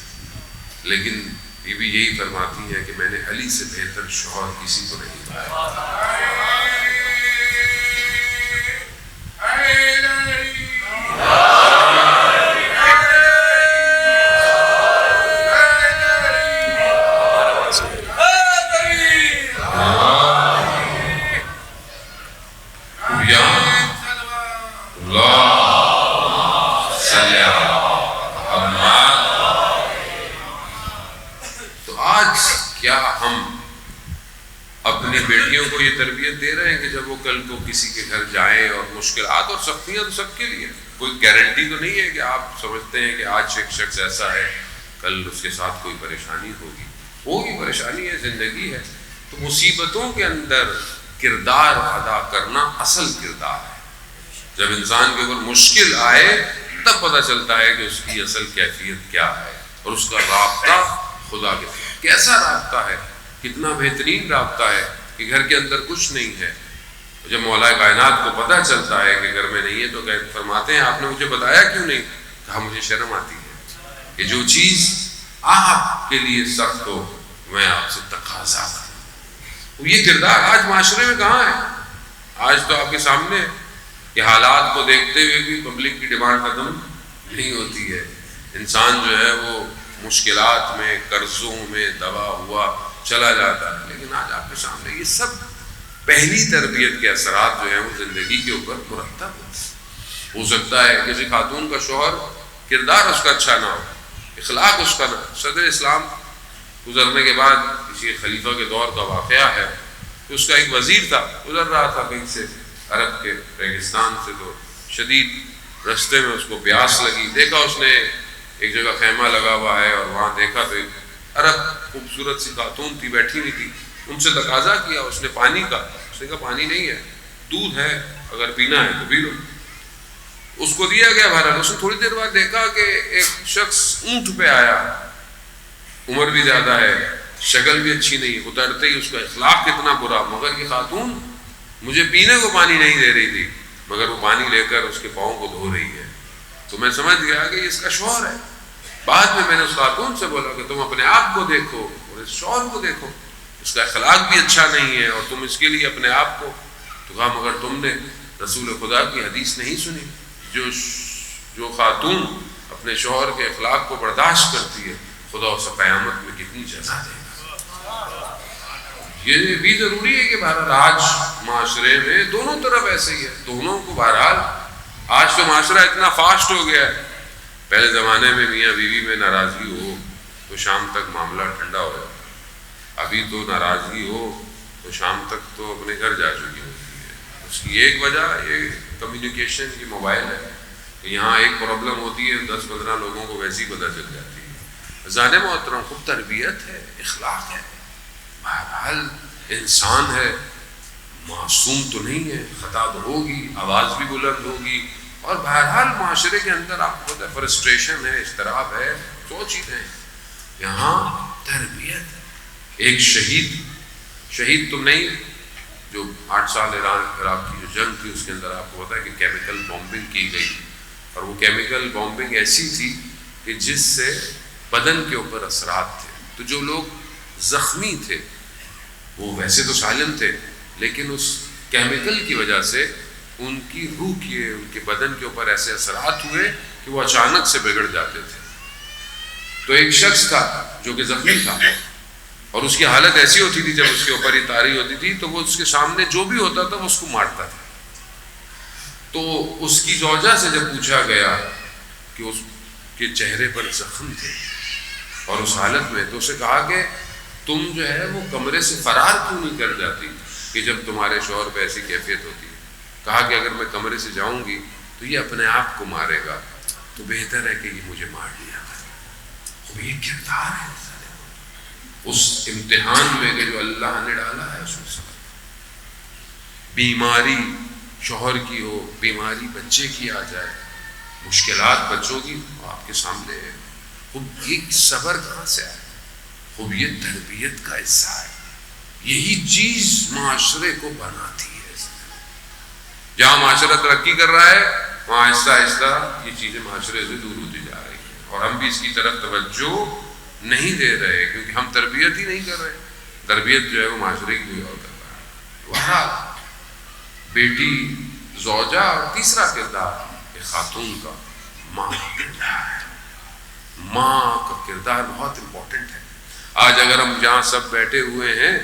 لیکن بیوی یہی فرماتی ہے کہ میں نے علی سے بہتر شوہر کسی کو نہیں پایا۔ بیٹیوں کو یہ تربیت دے رہے ہیں کہ جب وہ کل کو کسی کے گھر جائیں، اور مشکلات اور سختیاں تو سب کے لیے، کوئی گارنٹی تو نہیں ہے کہ آپ سمجھتے ہیں کہ آج ایک شخص ایسا ہے کل اس کے ساتھ کوئی پریشانی ہوگی پریشانی ہے، زندگی ہے. تو مصیبتوں کے اندر کردار ادا کرنا اصل کردار ہے. جب انسان کے اوپر مشکل آئے تب پتہ چلتا ہے کہ اس کی اصل کیفیت کیا ہے، اور اس کا رابطہ خدا کے ساتھ کیسا رابطہ ہے، کتنا بہترین رابطہ ہے کہ گھر کے اندر کچھ نہیں ہے. جب مولا کائنات کو پتہ چلتا ہے کہ گھر میں نہیں ہے تو فرماتے ہیں آپ نے مجھے بتایا کیوں نہیں؟ کہا مجھے شرم آتی ہے کہ جو چیز آپ کے لیے سخت ہو میں آپ سے تقاضا کروں. یہ کردار آج معاشرے میں کہاں ہے؟ آج تو آپ کے سامنے کہ حالات کو دیکھتے ہوئے بھی پبلک کی ڈیمانڈ ختم نہیں ہوتی ہے. انسان جو ہے وہ مشکلات میں، قرضوں میں دبا ہوا چلا جاتا ہے. لیکن آج آپ کے سامنے یہ سب پہلی تربیت کے اثرات جو ہیں وہ زندگی کے اوپر مرتب ہو سکتا ہے. کسی خاتون کا شوہر کردار اس کا اچھا نہ ہو، اخلاق اس کا نہ ہو. صدر اسلام گزرنے کے بعد کسی خلیفہ کے دور کا واقعہ ہے کہ اس کا ایک وزیر تھا، گزر رہا تھا کہیں سے عرب کے ریگستان سے، تو شدید رستے میں اس کو پیاس لگی. دیکھا اس نے ایک جگہ خیمہ لگا ہوا ہے، اور وہاں دیکھا تو ایک عرب خوبصورت سی خاتون تھی، بیٹھی ہوئی تھی. ان سے تقاضا کیا اس نے پانی کا. اس نے کہا پانی نہیں ہے، دودھ ہے، اگر پینا ہے تو پی لو. اس کو دیا گیا. بہرحال اس نے تھوڑی دیر بعد دیکھا کہ ایک شخص اونٹ پہ آیا، عمر بھی زیادہ ہے، شکل بھی اچھی نہیں، اترتے ہی اس کا اخلاق کتنا برا. مگر یہ خاتون مجھے پینے کو پانی نہیں دے رہی تھی، مگر وہ پانی لے کر اس کے پاؤں کو دھو رہی ہے. تو میں سمجھ گیا کہ اس کا شوہر ہے. بعد میں نے اس خاتون سے بولا کہ تم اپنے آپ کو دیکھو اور اس شوہر کو دیکھو، اس کا اخلاق بھی اچھا نہیں ہے اور تم اس کے لیے اپنے آپ کو. تو کہا مگر تم نے رسول خدا کی حدیث نہیں سنی، جو خاتون اپنے شوہر کے اخلاق کو برداشت کرتی ہے خدا اسے قیامت میں کتنی جزا دے گا. یہ بھی ضروری ہے کہ بہرحال آج معاشرے میں دونوں طرف ایسے ہی ہے. دونوں کو بہرحال آج تو معاشرہ اتنا فاسٹ ہو گیا ہے. پہلے زمانے میں میاں بیوی میں ناراضگی ہو تو شام تک معاملہ ٹھنڈا ہو جاتا. ابھی تو ناراضگی ہو تو شام تک تو اپنے گھر جا چکی ہوتی ہے. اس کی ایک وجہ یہ کمیونیکیشن کی موبائل ہے. یہاں ایک پرابلم ہوتی ہے 10-15 لوگوں کو ویسی پتہ چل جاتی ہے. زیادہ محترم خوب تربیت ہے، اخلاق ہے. بہرحال انسان ہے، معصوم تو نہیں ہے، خطا تو ہوگی، آواز بھی بلند ہوگی، اور بہرحال معاشرے کے اندر آپ کو پتہ ہے فرسٹریشن ہے، اضطراب ہے، 100 چیزیں ہیں. یہاں تربیت ہے. ایک شہید تو نہیں، جو 8 سال عراق کی جو جنگ تھی اس کے اندر آپ کو پتا ہے کہ کیمیکل بامبنگ کی گئی، اور وہ کیمیکل بامبنگ ایسی تھی کہ جس سے بدن کے اوپر اثرات تھے. تو جو لوگ زخمی تھے وہ ویسے تو سالم تھے، لیکن اس کیمیکل کی وجہ سے ان کی روح کے، ان کے بدن کے اوپر ایسے اثرات ہوئے کہ وہ اچانک سے بگڑ جاتے تھے. تو ایک شخص تھا جو کہ زخمی تھا، اور اس کی حالت ایسی ہوتی تھی جب اس کے اوپر یہ طاری ہوتی تھی تو وہ اس کے سامنے جو بھی ہوتا تھا وہ اس کو مارتا تھا. تو اس کی زوجہ سے جب پوچھا گیا کہ اس کے چہرے پر زخم تھے اور اس حالت میں، تو اسے کہا کہ تم جو ہے وہ کمرے سے فرار کیوں نہیں کر جاتی کہ جب تمہارے شوہر پہ ایسی کیفیت ہوتی ہے. کہا کہ اگر میں کمرے سے جاؤں گی تو یہ اپنے آپ کو مارے گا، تو بہتر ہے کہ یہ مجھے مار دیا گا. یہ کردار ہے اس امتحان میں کہ جو اللہ نے ڈالا ہے اس میں سب. بیماری شوہر کی ہو، بیماری بچے کی آ جائے، مشکلات بچوں کی آپ کے سامنے ہے. خوب ایک صبر کہاں سے آئے؟ خوب یہ تربیت کا حصہ ہے. یہی چیز معاشرے کو بناتی ہے. جہاں معاشرہ ترقی کر رہا ہے وہاں آہستہ آہستہ یہ چیزیں معاشرے سے دور ہوتی جا رہی ہیں، اور ہم بھی اس کی طرف توجہ نہیں دے رہے کیونکہ ہم تربیت ہی نہیں کر رہے. تربیت جو ہے وہ معاشرے کی اور کر رہا ہے. وہاں بیٹی، زوجہ، اور تیسرا کردار ایک خاتون کا ماں کا کردار ہے. ماں کا کردار بہت امپورٹنٹ ہے. آج اگر ہم جہاں سب بیٹھے ہوئے ہیں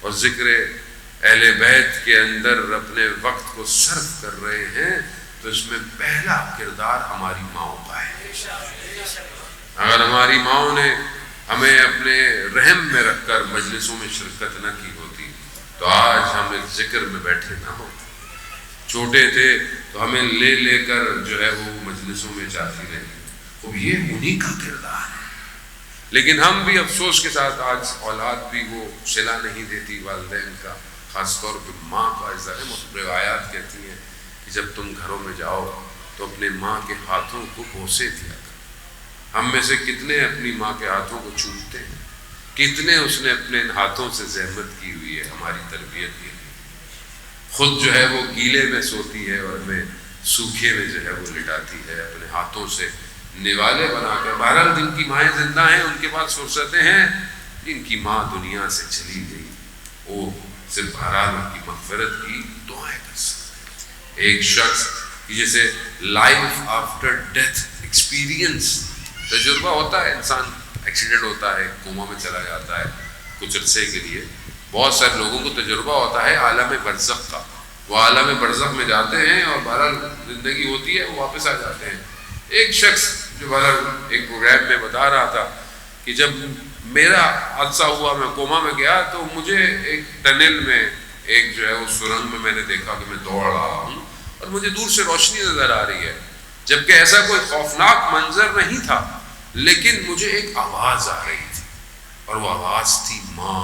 اور ذکر اہل بیت کے اندر اپنے وقت کو صرف کر رہے ہیں تو اس میں پہلا کردار ہماری ماؤں کا ہے. اگر ہماری ماؤں نے ہمیں اپنے رحم میں رکھ کر مجلسوں میں شرکت نہ کی ہوتی تو آج ہم ایک ذکر میں بیٹھے نہ ہوتے. چھوٹے تھے تو ہمیں لے لے کر جو ہے وہ مجلسوں میں جاتی رہی. اب یہ انہی کا کردار ہے. لیکن ہم بھی افسوس کے ساتھ آج اولاد بھی وہ صلہ نہیں دیتی والدین کا، خاص طور پہ ماں کا عزت ہے۔ روایات کہتی ہیں کہ جب تم گھروں میں جاؤ تو اپنے ماں کے ہاتھوں کو بوسے دیا کرو۔ ہم میں سے کتنے اپنی ماں کے ہاتھوں کو چومتے ہیں، کتنے اس نے اپنے ہاتھوں سے زحمت کی ہوئی ہے ہماری تربیت کے لیے، خود جو ہے وہ گیلے میں سوتی ہے اور ہمیں سوکھے میں جو ہے وہ لٹاتی ہے، اپنے ہاتھوں سے نوالے بنا کر۔ بہرحال جن کی مائیں زندہ ہیں ان کے پاس فرصتیں ہیں، جن کی ماں دنیا سے چلی گئی وہ صرف بہرحال ان کی مغفرت کی دعائیں کر سکتے ہیں۔ ایک شخص کی جیسے لائف آفٹر ڈیتھ ایکسپیرینس، تجربہ ہوتا ہے، انسان ایکسیڈنٹ ہوتا ہے، کوما میں چلا جاتا ہے کچھ عرصے کے لیے، بہت سارے لوگوں کو تجربہ ہوتا ہے عالم برزخ کا، وہ عالم برزخ میں جاتے ہیں اور بہرحال زندگی ہوتی ہے، وہ واپس آ جاتے ہیں۔ ایک شخص جو بہرحال ایک پروگرام میں بتا رہا تھا کہ جب میرا حادثہ ہوا، میں کوما میں گیا، تو مجھے ایک ٹنل میں، ایک جو ہے اس سرنگ میں میں نے دیکھا کہ میں دوڑ رہا ہوں اور مجھے دور سے روشنی نظر آ رہی ہے، جبکہ ایسا کوئی خوفناک منظر نہیں تھا، لیکن مجھے ایک آواز آ رہی تھی اور وہ آواز تھی ماں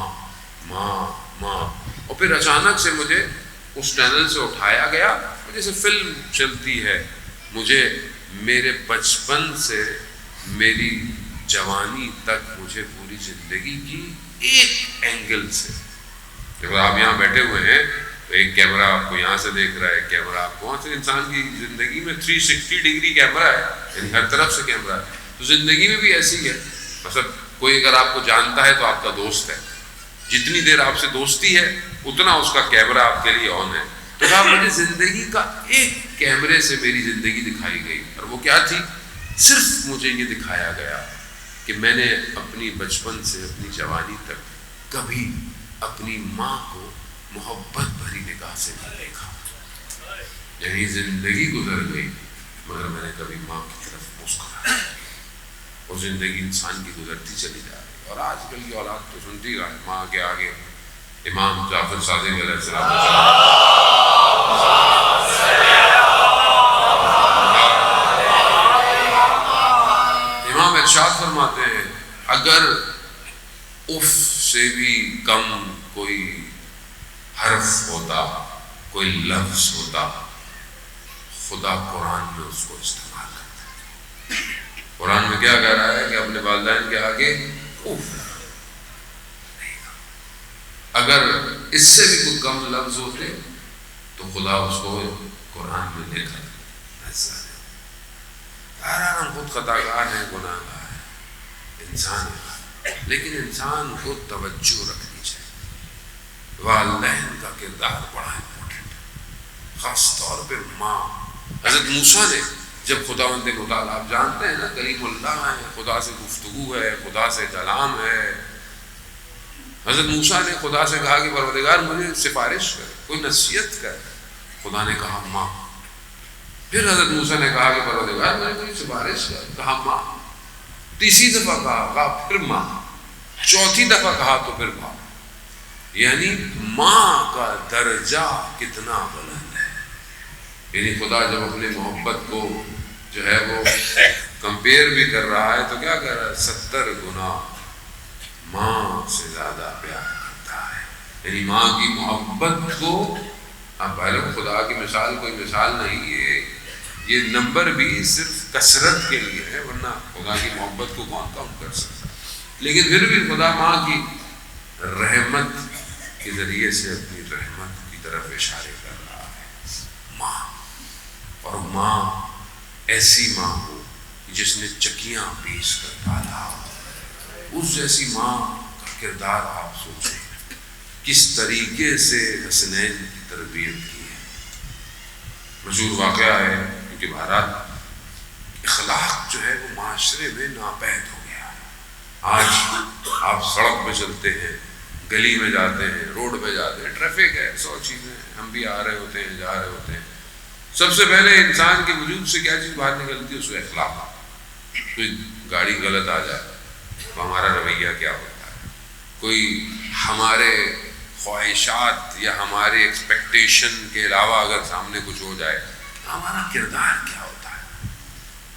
ماں ماں۔ اور پھر اچانک سے مجھے اس ٹنل سے اٹھایا گیا، جیسے فلم چلتی ہے، مجھے میرے بچپن سے میری جوانی تک مجھے پوری زندگی کی ایک اینگل سے، جب آپ یہاں بیٹھے ہوئے ہیں تو ایک کیمرہ آپ کو یہاں سے دیکھ رہا ہے، کیمرہ آپ کو وہاں سے، انسان کی زندگی میں 360 ڈگری کیمرہ ہے، یعنی ہر طرف سے کیمرہ ہے۔ تو زندگی میں بھی ایسی ہے، مطلب کوئی اگر آپ کو جانتا ہے تو آپ کا دوست ہے، جتنی دیر آپ سے دوستی ہے اتنا اس کا کیمرہ آپ کے لیے آن ہے۔ تو کہا مجھے زندگی کا ایک کیمرے سے میری زندگی دکھائی گئی، اور وہ کیا تھی؟ صرف مجھے یہ دکھایا گیا کہ میں نے اپنی بچپن سے اپنی جوانی تک کبھی اپنی ماں کو محبت بھری نگاہ سے نہیں دیکھا، یعنی زندگی گزر گئی مگر میں نے کبھی ماں کی طرف مسکرایا، اور زندگی انسان کی گزرتی چلی جا رہی ہے۔ اور آج کل کی اولاد تو سنتی ہے ماں کے آگے امام جعفر صادق علیہ السلام، امام ارشاد فرماتے ہیں اگر اف سے بھی کم کوئی حرف ہوتا، کوئی لفظ ہوتا، خدا قرآن میں اس کو استعمال کرتا ہے۔ قرآن میں کیا کہہ رہا ہے کہ اپنے والدین کے آگے اف، اگر اس سے بھی کوئی کم لفظ ہوتے تو خدا اس کو قرآن میں لے کر ہم خود خطاکار ہیں، گناہ گار ہیں، انسان ہے، لیکن انسان کو توجہ رکھنی چاہیے۔ والدین کا کردار بڑا امپورٹنٹ ہے، خاص طور پہ ماں۔ حضرت موسیٰ نے جب خداوند متعال، آپ جانتے ہیں نا، کلیم اللہ ہے، خدا سے گفتگو ہے، خدا سے کلام ہے، حضرت موسیٰ نے خدا سے کہا کہ پروردگار مجھے سفارش کر، کوئی نصیحت کر، خدا نے کہا ماں۔ پھر حضرت موسیٰ نے کہا کہ پروردگار مجھے کوئی سفارش کر، کہا ماں۔ تیسری دفعہ کہا پھر ماں، چوتھی دفعہ کہا تو پھر ماں۔ یعنی ماں کا درجہ کتنا بلند ہے، یعنی خدا جب اپنے محبت کو جو ہے وہ کمپیئر بھی کر رہا ہے تو کیا کر رہا ہے؟ 70 گنا ماں سے زیادہ پیار کرتا ہے، یعنی ماں کی محبت کو۔ اب پہلے خدا کی مثال کوئی مثال نہیں ہے، یہ نمبر بھی صرف کثرت کے لیے ہے، ورنہ خدا کی محبت کو کون کم کر سکتا ہے؟ لیکن پھر بھی خدا ماں کی رحمت کے ذریعے سے اپنی رحمت کی طرف اشارے کر رہا ہے۔ ماں، اور ماں ایسی ماں ہو جس نے چکیاں پیس کر پالا، اس جیسی ماں کا کردار آپ سوچیں کس طریقے سے حسنین کی تربیت کی ہے۔ مشہور واقعہ ہے، کیونکہ بہرحال اخلاق جو ہے وہ معاشرے میں ناپید ہو گیا ہے۔ آج آپ سڑک پہ چلتے ہیں، گلی میں جاتے ہیں، روڈ پہ جاتے ہیں، ٹریفک ہے، 100 چیزیں ہیں، ہم بھی آ رہے ہوتے ہیں، جا رہے ہوتے ہیں، سب سے پہلے انسان کے وجود سے کیا چیز باہر نکلتی ہے؟ اس کو اخلاق۔ کوئی گاڑی غلط آ جائے تو ہمارا رویہ کیا ہوتا ہے، کوئی ہمارے خواہشات یا ہمارے ایکسپیکٹیشن کے علاوہ اگر سامنے کچھ ہو جائے تو ہمارا کردار کیا ہوتا ہے۔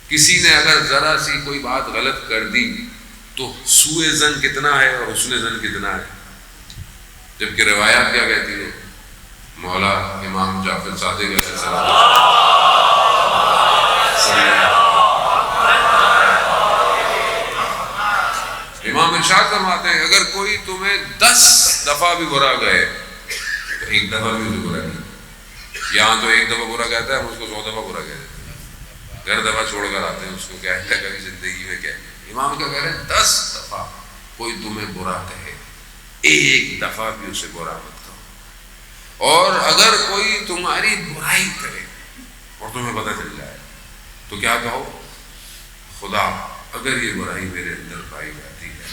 کسی نے اگر ذرا سی کوئی بات غلط کر دی تو سوء ظن کتنا ہے اور حسن ظن کتنا ہے. جبکہ روایات کیا کہتی ہے؟ مولا امام جعفر صادق علیہ السلام امام ارشاد فرماتے ہیں اگر کوئی تمہیں 10 دفعہ بھی برا کہے تو ایک دفعہ بھی اسے برا نہیں. یہاں تو ایک دفعہ برا کہتا ہے ہم اس کو 100 دفعہ برا کہتے ہیں. گھر دفعہ چھوڑ کر آتے ہیں اس کو کیا ہے کبھی زندگی میں کیا. امام کیا کہہ رہے ہیں 10 دفعہ کوئی تمہیں برا کہے ایک دفعہ بھی اسے برا مت کہو. اور اگر کوئی تمہاری برائی کرے اور تمہیں پتہ چل جائے تو کیا کہو؟ خدا اگر یہ برائی میرے اندر پائی جاتی ہے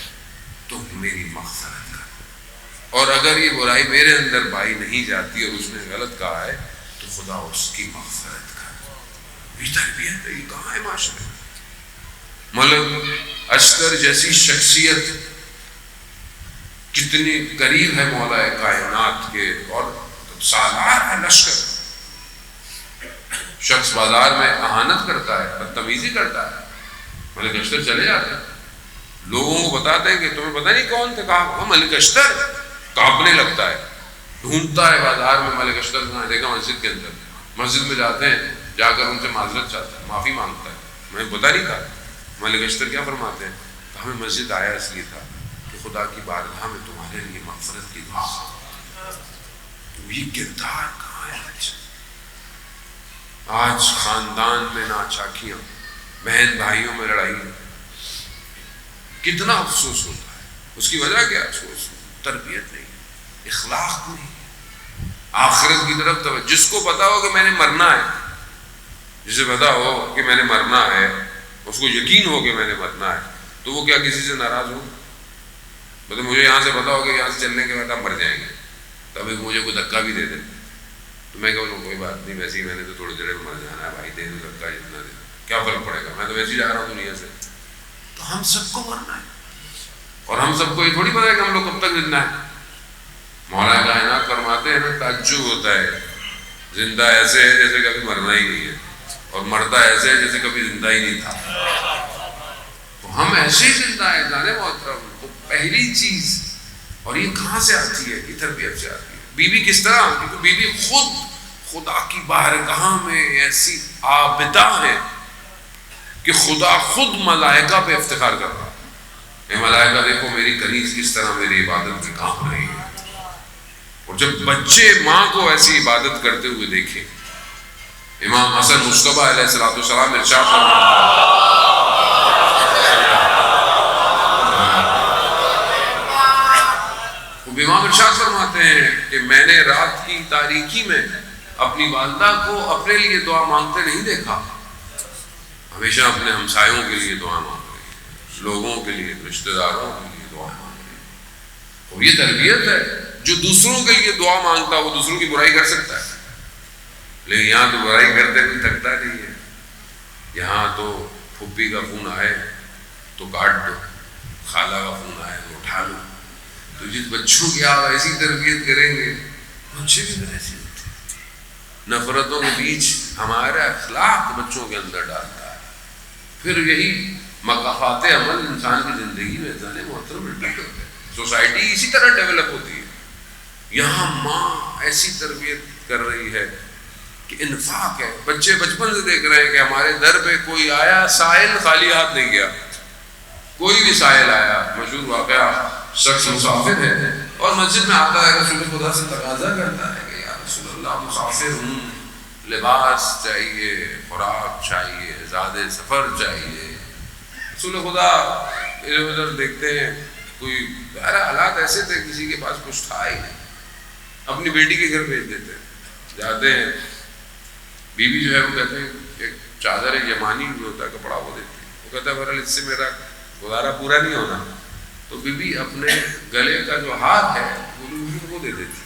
تو میری مغفرت کر، اور اگر یہ برائی میرے اندر پائی نہیں جاتی اور اس نے غلط کہا ہے تو خدا اس کی مغفرت کر. یہ تربیت ہے، یہ کہاں ہے معاشرے میں؟ ملک اشتر جیسی شخصیت کتنی قریب ہے مولا کائنات کے اور سالار ہے لشکر. شخص بازار میں اہانت کرتا ہے، بدتمیزی کرتا ہے، ملک اشتر چلے جاتے ہیں، لوگوں کو بتاتے ہیں کہ تمہیں پتہ نہیں کون تھے، کہا ملک اشتر. کانپنے لگتا ہے، ڈھونڈتا ہے بازار میں ملک اشتر کہاں. دیکھا مسجد کے اندر، مسجد میں جاتے ہیں، جا کر ان سے معذرت چاہتا ہے، معافی مانگتا ہے، میں پتہ نہیں تھا. ملک اشتر کیا فرماتے ہیں؟ کہ ہمیں مسجد آیا اس لیے تھا کہ خدا کی بارگاہ میں تمہارے لیے مغفرت کی دعا. یہ کردار کہاں ہے آج؟ خاندان میں ناچاکیاں، بہن بھائیوں میں لڑائی، کتنا افسوس ہوتا ہے. اس کی وجہ کیا؟ افسوس تربیت نہیں، اخلاق نہیں، آخرت کی طرف توجہ. جس کو پتا ہو کہ میں نے مرنا ہے، جسے پتا ہو کہ میں نے مرنا ہے، اس کو یقین ہو کہ میں نے مرنا ہے، تو وہ کیا کسی سے ناراض ہو؟ مطلب مجھے یہاں سے پتا ہو کہ یہاں سے چلنے کے بعد آپ مر جائیں گے، تب مجھے کوئی دھکا بھی دے دے تو میں کہوں کوئی بات نہیں، ویسے ہی میں نے تو تھوڑی دیر میں مر جانا ہے بھائی، دے دو دھکا جتنا دے، کیا فرق پڑے گا، میں تو ویسے ہی جا رہا ہوں دنیا سے. تو ہم سب کو مرنا ہے اور ہم سب کو یہ تھوڑی پتا ہے کہ ہم لوگ کب تک زندہ ہیں. مولا کائنات فرماتے ہیں نا، تعجب ہوتا ہے، زندہ ایسے ہے جیسے کبھی مرنا ہی نہیں ہے، اور مرتا ایسے ہے جیسے کبھی زندہ ہی نہیں تھا. تو ہم ایسے ہی زندہ ہیں جانے محترم. تو پہلی چیز، اور یہ کہاں سے آتی ہے؟ یہ تربیت سے آتی ہے. بیوی کس طرح؟ کیونکہ بیوی خود خدا کی بارگاہ میں ایسی عابدہ ہے کہ خدا خود ملائکہ پہ افتخار کر رہا ہے. اے ملائکہ دیکھو میری کنیز کس طرح میری عبادت میں کام رہی ہے. اور جب بچے ماں کو ایسی عبادت کرتے ہوئے دیکھیں، امام حسن مصطفیٰ علیہ السلام ارشاد فرماتے امام ارشاد فرماتے ہیں کہ میں نے رات کی تاریکی میں اپنی والدہ کو اپنے لیے دعا مانگتے نہیں دیکھا، ہمیشہ اپنے ہمسایوں کے لیے دعا مانگ رہی ہے، لوگوں کے لیے، رشتہ داروں کے لیے دعا مانگ رہی ہے. اور یہ تربیت ہے. جو دوسروں کے لیے دعا مانگتا وہ دوسروں کی برائی کر سکتا ہے، لیکن یہاں تو برائی کرتے بھی تھکتا نہیں ہے. یہاں تو پھپھی کا فون آئے تو کاٹ دو، خالہ کا فون آئے تو اٹھا لو. تو جس بچوں کی آپ ایسی تربیت کریں گے بچے بھی ایسے ہوتے ہیں. نفرتوں کے بیچ ہمارا اخلاق بچوں کے اندر ڈالتا ہے. پھر یہی مقافات عمل انسان کی زندگی میں جانے محترم ریپیٹ ہوتے ہیں. سوسائٹی اسی طرح ڈیولپ ہوتی ہے. یہاں ماں ایسی تربیت کر رہی ہے کہ انفاق ہے. بچے بچپن سے دیکھ رہے ہیں کہ ہمارے در پہ کوئی آیا، سائل خالی ہاتھ نہیں گیا. کوئی بھی سائل آیا، مشہور واقعہ، شخص مسافر ہے اور مسجد میں آتا ہے، رسول خدا سے تقاضا کرتا ہے کہ یا رسول اللہ مسافر ہوں، لباس چاہیے، خوراک چاہیے، زیادہ سفر چاہیے. رسول خدا ادھر ادھر دیکھتے ہیں، کوئی بہرحال حالات ایسے تھے کسی کے پاس کچھ تھا ہی نہیں، اپنی بیٹی کے گھر بھیج دیتے ہیں. جاتے ہیں، بیوی جو ہے وہ کہتے ہیں ایک چادر یمانی جو ہوتا ہے کپڑا وہ دیتی ہے. وہ کہتا ہے بہرحال اس سے میرا گزارا پورا نہیں ہونا. تو بیوی اپنے گلے کا جو ہاتھ ہے وہ دے دیتی.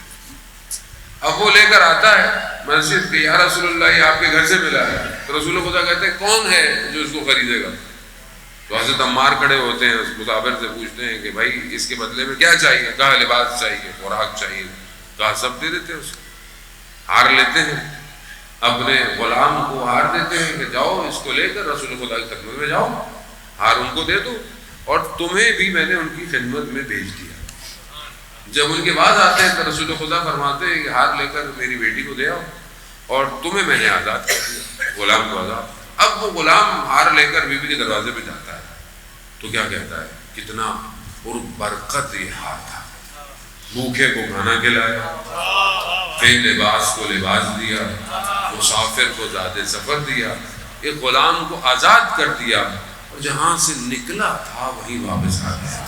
اب وہ لے کر آتا ہے مسجد کے، یا رسول اللہ یہ آپ کے گھر سے ملا ہے. تو رسول خدا کہتے ہیں کون ہے جو اس کو خریدے گا؟ تو حضرت عمار کھڑے ہوتے ہیں، اس مسافر سے پوچھتے ہیں کہ بھائی اس کے بدلے میں کیا چاہیے؟ کہا لباس چاہیے، خوراک چاہیے. کہا سب دے دیتے ہیں اس کو. ہار لیتے ہیں، اپنے غلام کو ہار دیتے ہیں کہ جاؤ اس کو لے کر رسول خدا کی خدمت میں جاؤ، ہار ان کو دے دو. اور تمہیں بھی میں نے ان کی خدمت میں بھیج دیا. جب ان کے بعد آتے ہیں تو رسول خدا فرماتے ہیں کہ ہار لے کر میری بیٹی کو دے آؤ اور تمہیں میں نے آزاد کر دیا, غلام کو آزاد. اب وہ غلام ہار لے کر بیوی کے دروازے پہ جاتا ہے تو کیا کہتا ہے, کتنا برکت یہ ہار تھا, بھوکے کو کھانا کھلایا, بے لباس کو لباس دیا, مسافر کو زیادہ سفر دیا, ایک غلام کو آزاد کر دیا, اور جہاں سے نکلا تھا وہیں واپس آ گیا.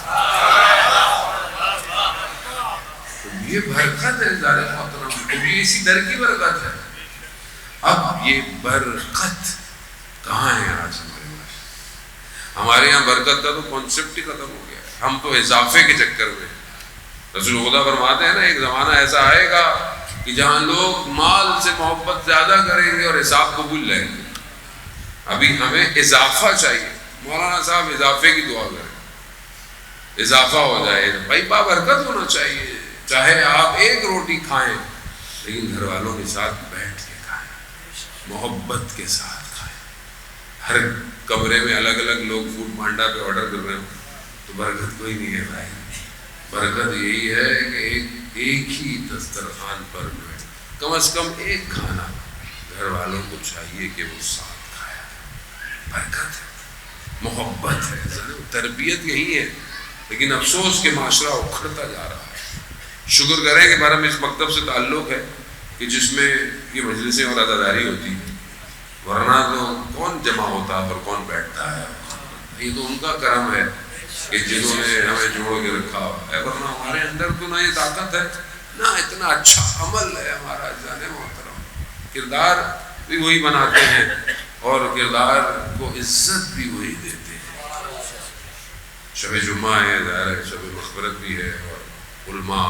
یہ برکت ہے ذرا محترم, یہ اسی در کی برکت ہے. اب یہ برکت کہاں ہے آج ہمارے یہاں؟ برکت کا تو کانسیپٹ ہی ختم ہو گیا ہے, ہم تو اضافے کے چکر میں. رسول خدا فرماتے ہیں نا, ایک زمانہ ایسا آئے گا کہ جہاں لوگ مال سے محبت زیادہ کریں گے اور حساب کو بھول جائیں گے. ابھی ہمیں اضافہ چاہیے. مولانا صاحب اضافے کی دعا کریں, اضافہ ہو جائے بھائی, بابرکت ہونا چاہیے. چاہے آپ ایک روٹی کھائیں لیکن گھر والوں کے ساتھ بیٹھ کے کھائیں, محبت کے ساتھ کھائیں. ہر کمرے میں الگ الگ لوگ فوڈ پانڈا پہ آرڈر کر رہے ہوں تو برکت کوئی نہیں ہے بھائی. برکت یہی ہے کہ ایک ہی دسترخوان پر کم از کم ایک کھانا گھر والوں کو چاہیے کہ وہ ساتھ کھایا. برکت ہے, محبت ہے, تربیت یہی ہے. لیکن افسوس کہ معاشرہ اکھڑتا جا رہا ہے. شکر کریں کہ ہمارا اس مکتب سے تعلق ہے کہ جس میں یہ مجلسیں اور عزاداری ہوتی ہیں, ورنہ تو کون جمع ہوتا ہے اور کون بیٹھتا ہے. یہ تو ان کا کرم ہے کہ جنہوں نے ہمیں جوڑ کے رکھا ہے, ورنہ ہمارے اندر تو نہ یہ طاقت ہے نہ اتنا اچھا عمل ہے ہمارا. جانے محترم, کردار بھی وہی بناتے ہیں اور کردار کو عزت بھی وہی دیتے ہیں. شب جمعہ ہے, ظاہر ہے شب مغفرت بھی ہے, اور علماء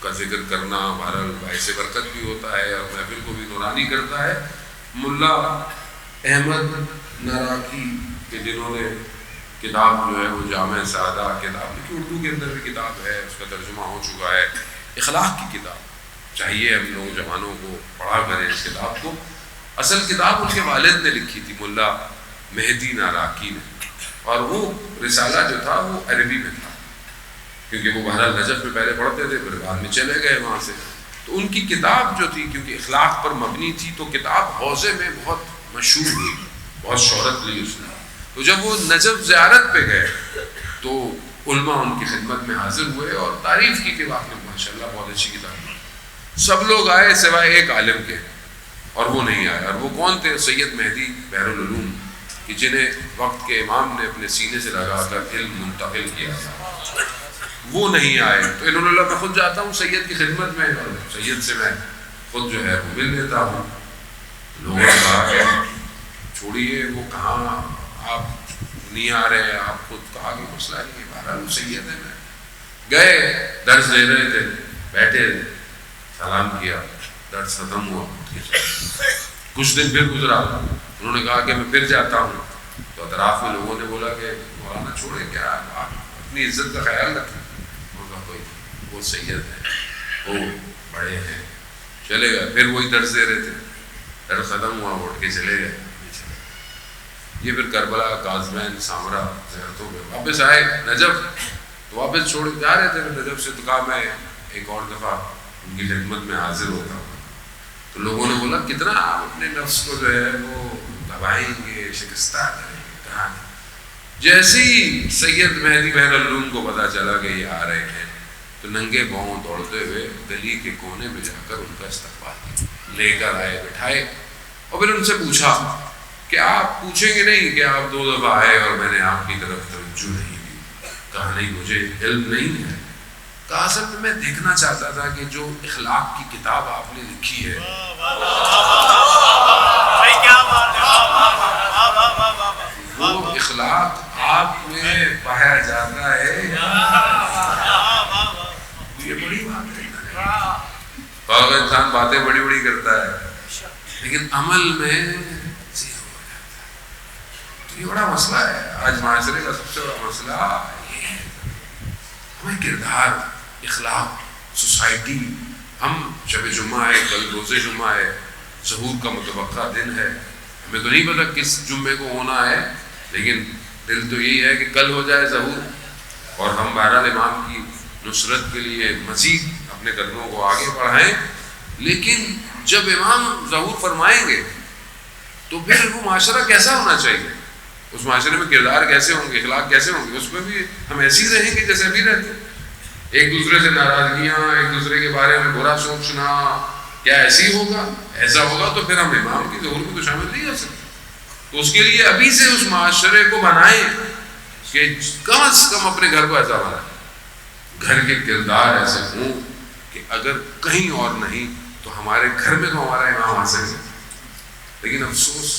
کا ذکر کرنا بہرحال باعث برکت بھی ہوتا ہے اور محفل کو بھی نورانی کرتا ہے. ملا احمد ناراکی کے جنہوں نے کتاب جو ہے وہ جامع سعادہ کتاب لکھی, اردو کے اندر بھی کتاب ہے, اس کا ترجمہ ہو چکا ہے, اخلاق کی کتاب. چاہیے ہم لوگ جوانوں کو پڑھا کریں اس کتاب کو. اصل کتاب ان کے والد نے لکھی تھی, ملا مہدی ناراکی نے, اور وہ رسالہ جو تھا وہ عربی میں تھا کیونکہ وہ بہرحال نجف میں پہلے پڑھتے تھے, پھر بعد میں چلے گئے وہاں سے. تو ان کی کتاب جو تھی کیونکہ اخلاق پر مبنی تھی تو کتاب حوزے میں بہت مشہور ہوئی, بہت شہرت لی اس نے. تو جب وہ نجف زیارت پہ گئے تو علماء ان کی خدمت میں حاضر ہوئے اور تعریف کی کہ واقعی ماشاءاللہ بہت اچھی کتاب ہے. سب لوگ آئے سوائے ایک عالم کے, اور وہ نہیں آئے. اور وہ کون تھے؟ سید مہدی بحر العلوم, کہ جنہیں وقت کے امام نے اپنے سینے سے لگا کر علم منتقل کیا تھا. وہ نہیں آئے تو انہوں نے میں خود جاتا ہوں سید کی خدمت میں, اور سید سے میں خود جو ہے وہ مل لیتا ہوں. لوگوں نے کہا کہ چھوڑیے وہ کہاں آپ نہیں آ رہے, آپ خود کہا کہ مسئلہ نہیں ہے, بہرحال سید ہے. میں گئے, درس دے رہے تھے, بیٹھے, سلام کیا, درس ختم ہوا. کچھ دن پھر گزرا, انہوں نے کہا کہ میں پھر جاتا ہوں. تو اطراف میں لوگوں نے بولا کہ مولانا چھوڑے کیا, آپ اپنی عزت کا خیال رکھیں. وہ سید ہیں, وہ بڑے ہیں, چلے گئے. پھر وہی درس دے رہے تھے, درس ختم ہوا, اٹھ کے چلے گئے. یہ پھر کربلا, قازمین, سامرا زیارتوں میں واپس آئے نجف, تو واپس چھوڑ جا رہے تھے نجف سے. تو کہا میں ایک اور دفعہ ان کی خدمت میں حاضر ہوتا ہوں. تو لوگوں نے بولا کتنا آپ اپنے نفس کو جو ہے وہ دبائیں گے, شکستہ کریں گے. کہا جیسے ہی سید مہدی بحر العلوم کو پتا چلا کہ یہ آ رہے ہیں تو ننگے پاؤں دوڑتے ہوئے گلی کے کونے میں جا کر ان کا استقبال لے کر آئے, بٹھائے, اور پھر ان سے پوچھا کہ آپ پوچھیں گے نہیں کہ آپ 2 دفعہ آئے اور میں نے آپ کی طرف توجہ نہیں دی. کہا نہیں, مجھے علم نہیں ہے. کہا اصل میں دیکھنا چاہتا تھا کہ جو اخلاق کی کتاب آپ نے لکھی ہے وہ اخلاق آپ میں پایا جاتا ہے. یہ بڑی بات ہے. اور انسان باتیں بڑی بڑی کرتا ہے لیکن عمل میں یہ بڑا مسئلہ ہے. آج معاشرے کا سب سے بڑا مسئلہ یہ ہے, ہمیں کردار, اخلاق, سوسائٹی. ہم شب جمعہ ہے, کل روز جمعہ ہے, ظہور کا متوقع دن ہے, ہمیں تو نہیں پتا کس جمعے کو ہونا ہے, لیکن دل تو یہی ہے کہ کل ہو جائے ظہور، اور ہم بہرحال امام کی نصرت کے لیے مزید اپنے قدموں کو آگے بڑھائیں، لیکن جب امام ظہور فرمائیں گے تو پھر وہ معاشرہ کیسا ہونا چاہیے، اس معاشرے میں کردار کیسے ہوں گے، اخلاق کیسے ہوں گے، اس میں بھی ہم ایسے ہی رہیں گے جیسے ابھی رہتے ہیں، ایک دوسرے سے ناراضگیاں، ایک دوسرے کے بارے میں برا سوچنا، کیا ایسے ہی ہوگا؟ ایسا ہوگا تو پھر ہم امام کی ظہور میں تو شامل نہیں ہو سکتے۔ تو اس کے لیے ابھی سے اس معاشرے کو بنائیں کہ کم از کم اپنے گھر کو ایسا بنائیں، گھر کے کردار ایسے ہوں کہ اگر کہیں اور نہیں تو ہمارے گھر میں تو ہمارا امام آ سکے۔ لیکن افسوس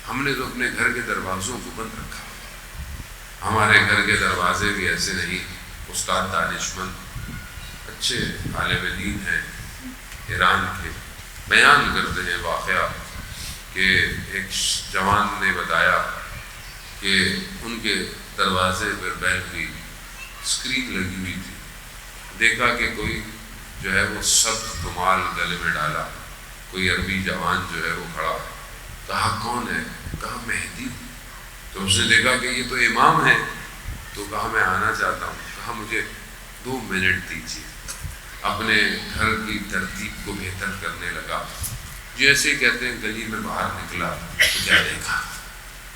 ہم نے تو اپنے گھر کے دروازوں کو بند رکھا، ہمارے گھر کے دروازے بھی ایسے نہیں۔ استاد دانشمند اچھے عالم دین ہیں ایران کے، بیان کرتے ہیں واقعہ کہ ایک جوان نے بتایا کہ ان کے دروازے پر بیل کی اسکرین لگی ہوئی تھی، دیکھا کہ کوئی جو ہے وہ سب رومال گلے میں ڈالا، کوئی عربی جوان جو ہے وہ کھڑا ہے، کہا کون ہے؟ کہا مہدی۔ تو اس نے دیکھا کہ یہ تو امام ہے، تو کہا میں آنا چاہتا ہوں۔ کہا مجھے 2 منٹ دیجیے۔ اپنے گھر کی ترتیب کو بہتر کرنے لگا، جیسے کہتے ہیں گلی میں باہر نکلا تو کیا دیکھا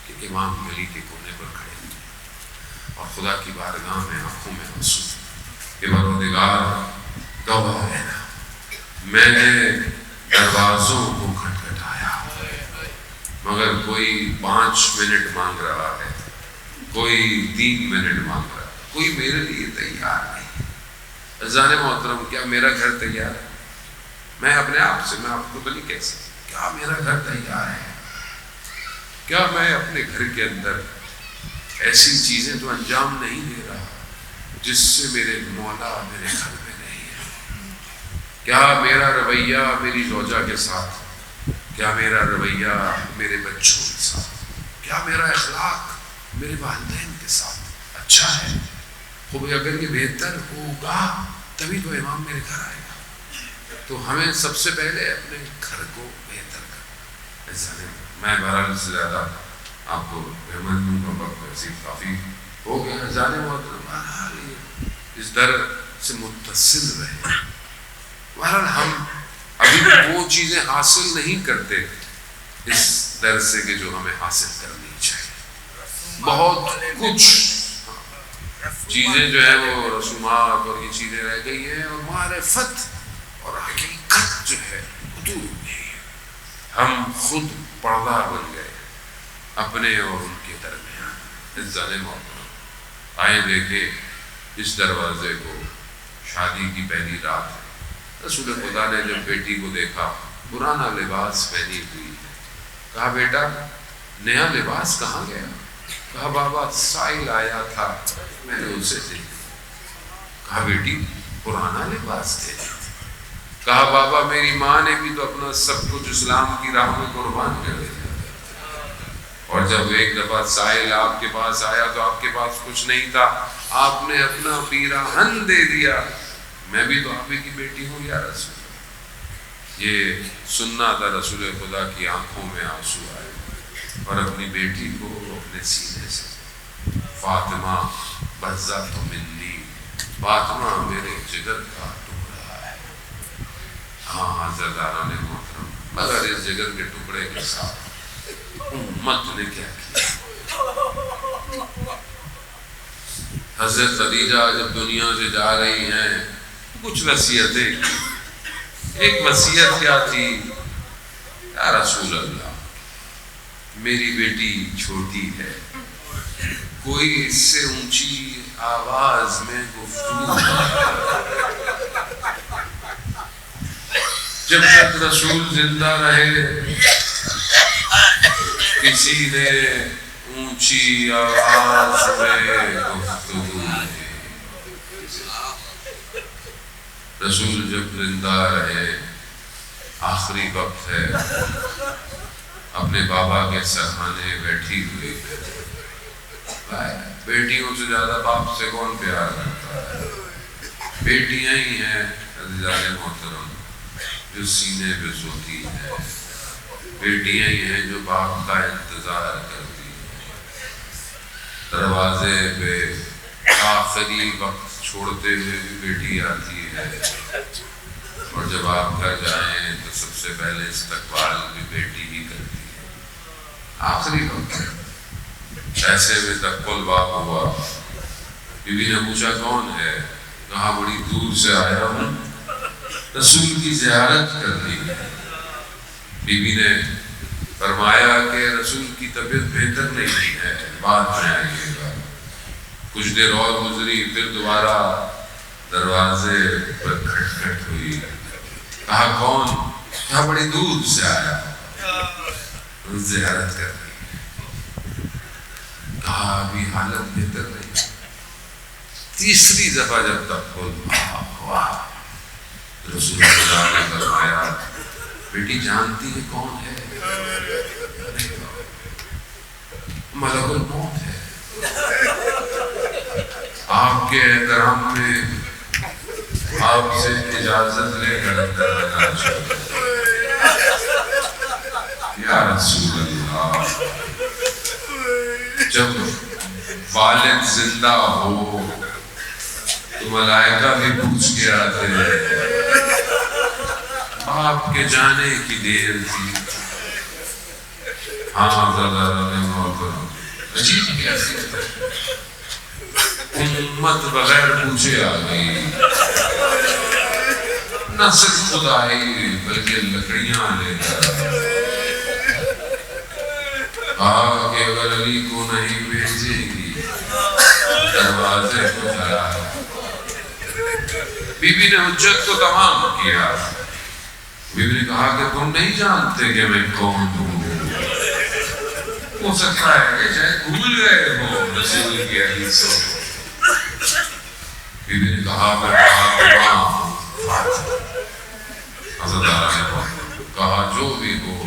کہ امام گلی کے کونے پر کھڑے ہیں اور خدا کی بارگاہ میں آنکھوں میں آنسو کہ پروردگار گواہ ہے نا، میں نے دروازوں کو کھٹکھٹایا مگر کوئی 5 منٹ مانگ رہا ہے، کوئی 3 منٹ مانگ رہا ہے، کوئی میرے لیے تیار نہیں۔ عزیزان محترم، کیا میرا گھر تیار ہے؟ میں اپنے آپ سے، میں آپ کو تو نہیں کہہ سکتا، کیا میرا گھر تیار ہے؟ کیا میں اپنے گھر کے اندر ایسی چیزیں تو انجام نہیں دے رہا جس سے میرے مولا میرے گھر میں نہیں ہے؟ کیا میرا رویہ میری زوجہ کے ساتھ، کیا میرا رویہ میرے بچوں کے ساتھ، کیا میرا اخلاق میرے والدین کے ساتھ اچھا ہے؟ خوب اگر یہ بہتر ہوگا تبھی تو امام میرے گھر آئے گا۔ تو ہمیں سب سے پہلے اپنے گھر کو بہتر کرنا۔ ایسا نہیں، میں بہرحال سے زیادہ آپ کو رحمت کا وقت ویسے کافی ہو گیا، جانے محترم بہرحال اس در سے متصل رہے۔ بہرحال ہم ابھی وہ چیزیں حاصل نہیں کرتے اس در سے کہ جو ہمیں حاصل کرنی چاہیے۔ بہت کچھ چیزیں جو ہے وہ رسومات اور یہ چیزیں رہ گئی ہیں، اور معرفت اور حقیقت جو ہے حدود نہیں ہے۔ ہم خود پردہ بن گئے اپنے اور ان کے درمیان۔ عزیزان محترم، آئے دیکھیں اس دروازے کو، شادی کی پہلی رات ہے، رسول خدا نے جب بیٹی کو دیکھا پرانا لباس پہنی ہوئی ہے، کہا بیٹا نیا لباس کہاں گیا؟ کہا بابا سائل آیا تھا میں نے اسے دے دیا۔ کہا بیٹی پرانا لباس دے دیا۔ کہا بابا میری ماں نے بھی تو اپنا سب کچھ اسلام کی راہ میں قربان کر دیا، اور جب ایک دفعہ سائل آپ کے پاس آیا تو آپ کے پاس کچھ نہیں تھا، آپ نے اپنا پیراہن دے دیا۔ میں بھی تو آپ ہی کی بیٹی ہوں یا رسول اللہ۔ یہ سننا تھا رسول خدا کی آنکھوں میں آنسو آئے اور اپنی بیٹی کو اپنے سینے سے، فاطمہ بزت منی، فاطمہ میرے جگر کا ٹکڑا ہے۔ ہاں حضرتان محترم، مگر اس جگر کے ٹکڑے کے ساتھ امت نے کیا کیا؟ حضرت خدیجہ جب دنیا سے جا رہی ہیں کچھ وصیتیں کی۔ ایک وصیت کیا تھی؟ یا رسول اللہ میری بیٹی چھوٹی ہے، کوئی اس سے اونچی آواز میں گفتگو، جب تک رسول زندہ رہے کسی نے اونچی آواز میں گفتگو نہیں۔ رسول جب زندہ رہے، آخری وقت ہے، اپنے بابا کے سرحانے بیٹھی ہوئی، بیٹیوں سے زیادہ باپ سے کون پیار کرتا ہے؟ بیٹیاں ہی ہیں عزیزان محترم جو سینے پہ سوتی ہیں، بیٹیاں ہی ہیں جو باپ کا انتظار کرتی ہیں۔ دروازے پہ آخری وقت چھوڑتے ہوئے بھی بیٹی آتی ہے، اور جب آپ گھر جائیں تو سب سے پہلے استقبال بھی بیٹی ہی کرتی ہے۔ آخری وقت ایسے میں تک الباب ہوا، بی بی نے پوچھا کون ہے؟ کہا بڑی دور سے آیا ہوں رسول کی زیارت کرنی ہے۔ بی بی نے فرمایا کہ رسول کی طبیعت بہتر نہیں ہے، بعد میں آئیے گا۔ کچھ دیر اور گزری، پھر دوبارہ دروازے پر کھٹکھٹ ہوئی۔ کہا کون؟ کہا بڑی دور سے آیا زیارت کرنی۔ کہا ابھی حالت بہتر نہیں۔ تیسری دفعہ جب تک کھولا، رسول اللہ نے فرمایا بیٹی جانتی ہے کون ہے؟ ملک الموت ہے۔ آپ کے احترام میں آپ سے اجازت لے کر اندر آنا چاہیے۔ یا رسول اللہ، جب والد زندہ ہو تو ملائکہ بھی پوچھ کے آتے ہیں۔ آپ کے جانے کی دیر تھی۔ ہاں عجیب کیفیت ہے، امت بغیر پوچھے آ گئی، نہ صرف خدائی بلکہ لکڑیاں لے کر۔ کہ اگر علی کو نہیں بھیجے گی دروازے کو کھڑا۔ بی بی نے حجت کو تمام کیا۔ بی بی نے کہا کہ تم نہیں جانتے کہ میں کون ہوں؟ ہو سکتا ہے کہ شاید بھول گئے ہو رسول کی حدیثوں۔ بی بی نے کہا میں فاطمہ ہوں۔ حضرت عائشہ نے کہا جو بھی ہو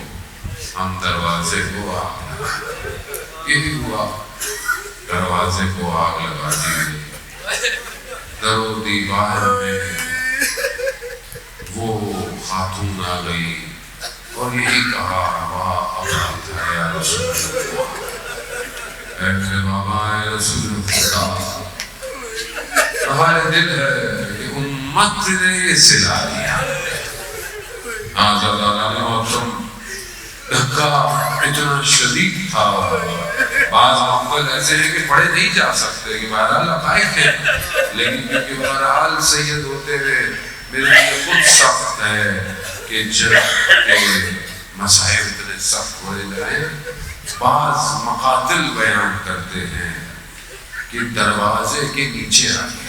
ہم دروازے کو آگ لگا۔ یہی ہوا، دروازے کو آگ لگا دی۔ در و دیوار میں وہ خاتون آ گئی اور یہی کہا واہ ابا تھا یا رسول اللہ، اے میرے بابا اے رسول اللہ، ہمارے دل ہے کہ امت نے یہ سلا دیا۔ آزاد اللہ نے محترم دھکا اتنا شدید تھا، بعض موقع ایسے ہیں کہ پڑھے نہیں جا سکتے کہ بہرحال لقائق ہیں، لیکن کیونکہ بہرحال سید ہوتے ہوئے میرے لیے خود سخت ہے کہ جب کے مسائل اتنے سخت ہو جائیں، بعض مقاتل بیان کرتے ہیں کہ دروازے کے نیچے آئے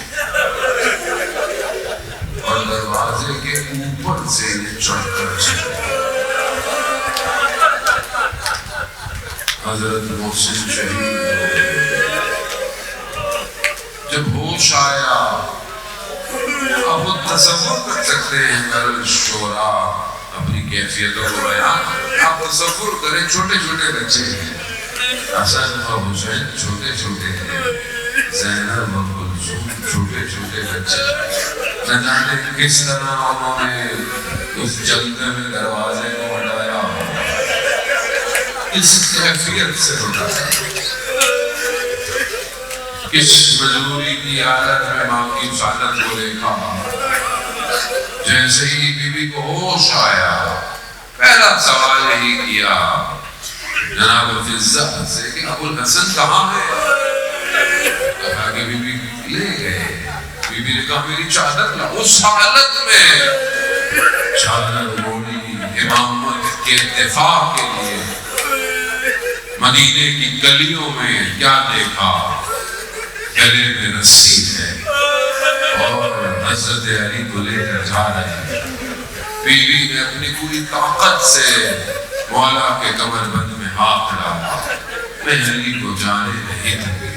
اور دروازے کے اوپر سے یہ چڑھ کر چلے۔ حضرت محسن شہید ہوئے، جب ہوش آیا، اب وہ تصور کر سکتے ہیں میرے شعرا اپنی کیفیتوں کو بیان۔ آپ تصور کریں چھوٹے چھوٹے بچے ہیں، حسن اور حسین چھوٹے چھوٹے ہیں، زینب اور کلثوم چھوٹے چھوٹے بچے، نہ جانے کس طرح انہوں نے اس جلدے میں دروازے کو ہٹایا، اس کیفیت سے ہٹایا، کس مجبوری کی حالت میں ماں کی سعادت کو دیکھا۔ جیسے ہی بی بی کو ہوش آیا، پہلا سوال یہی کیا جناب فضہ سے کہ ابو الحسن کہاں ہے؟ کہا کہ بی بی لے گئے۔ بی بی نے کہا میری چادر لا۔ اس حالت میں چادر اوڑھی امامت کے اتفاق کے لیے مدینے کی گلیوں میں کیا دیکھا؟ گلے میں رسی ہے اور حضرت علی کو لے کر جا رہے ہیں۔ بیوی نے اپنی پوری طاقت سے مولا کے کمر بند میں ہاتھ ڈالا، میں علی کو جانے نہیں دوں گی۔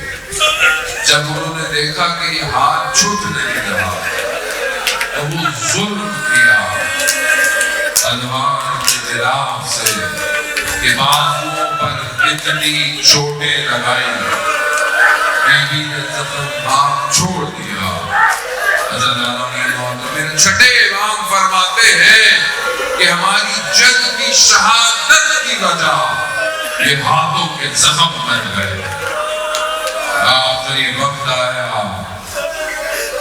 جب انہوں نے دیکھا کہ یہ ہاتھ چھوٹ نہیں رہا تو وہ ظلم کیا تلوار کے خلاف سے کہ بازوؤں پر اتنی چوٹیں لگائیں، بیوی نے زخم آپ چھوڑ دیا۔ حضرت میرے چھٹے امام فرماتے ہیں کہ ہماری جنگ کی شہادت کی وجہ یہ ہاتھوں کے زخم بن گئے۔ آخری وقت آیا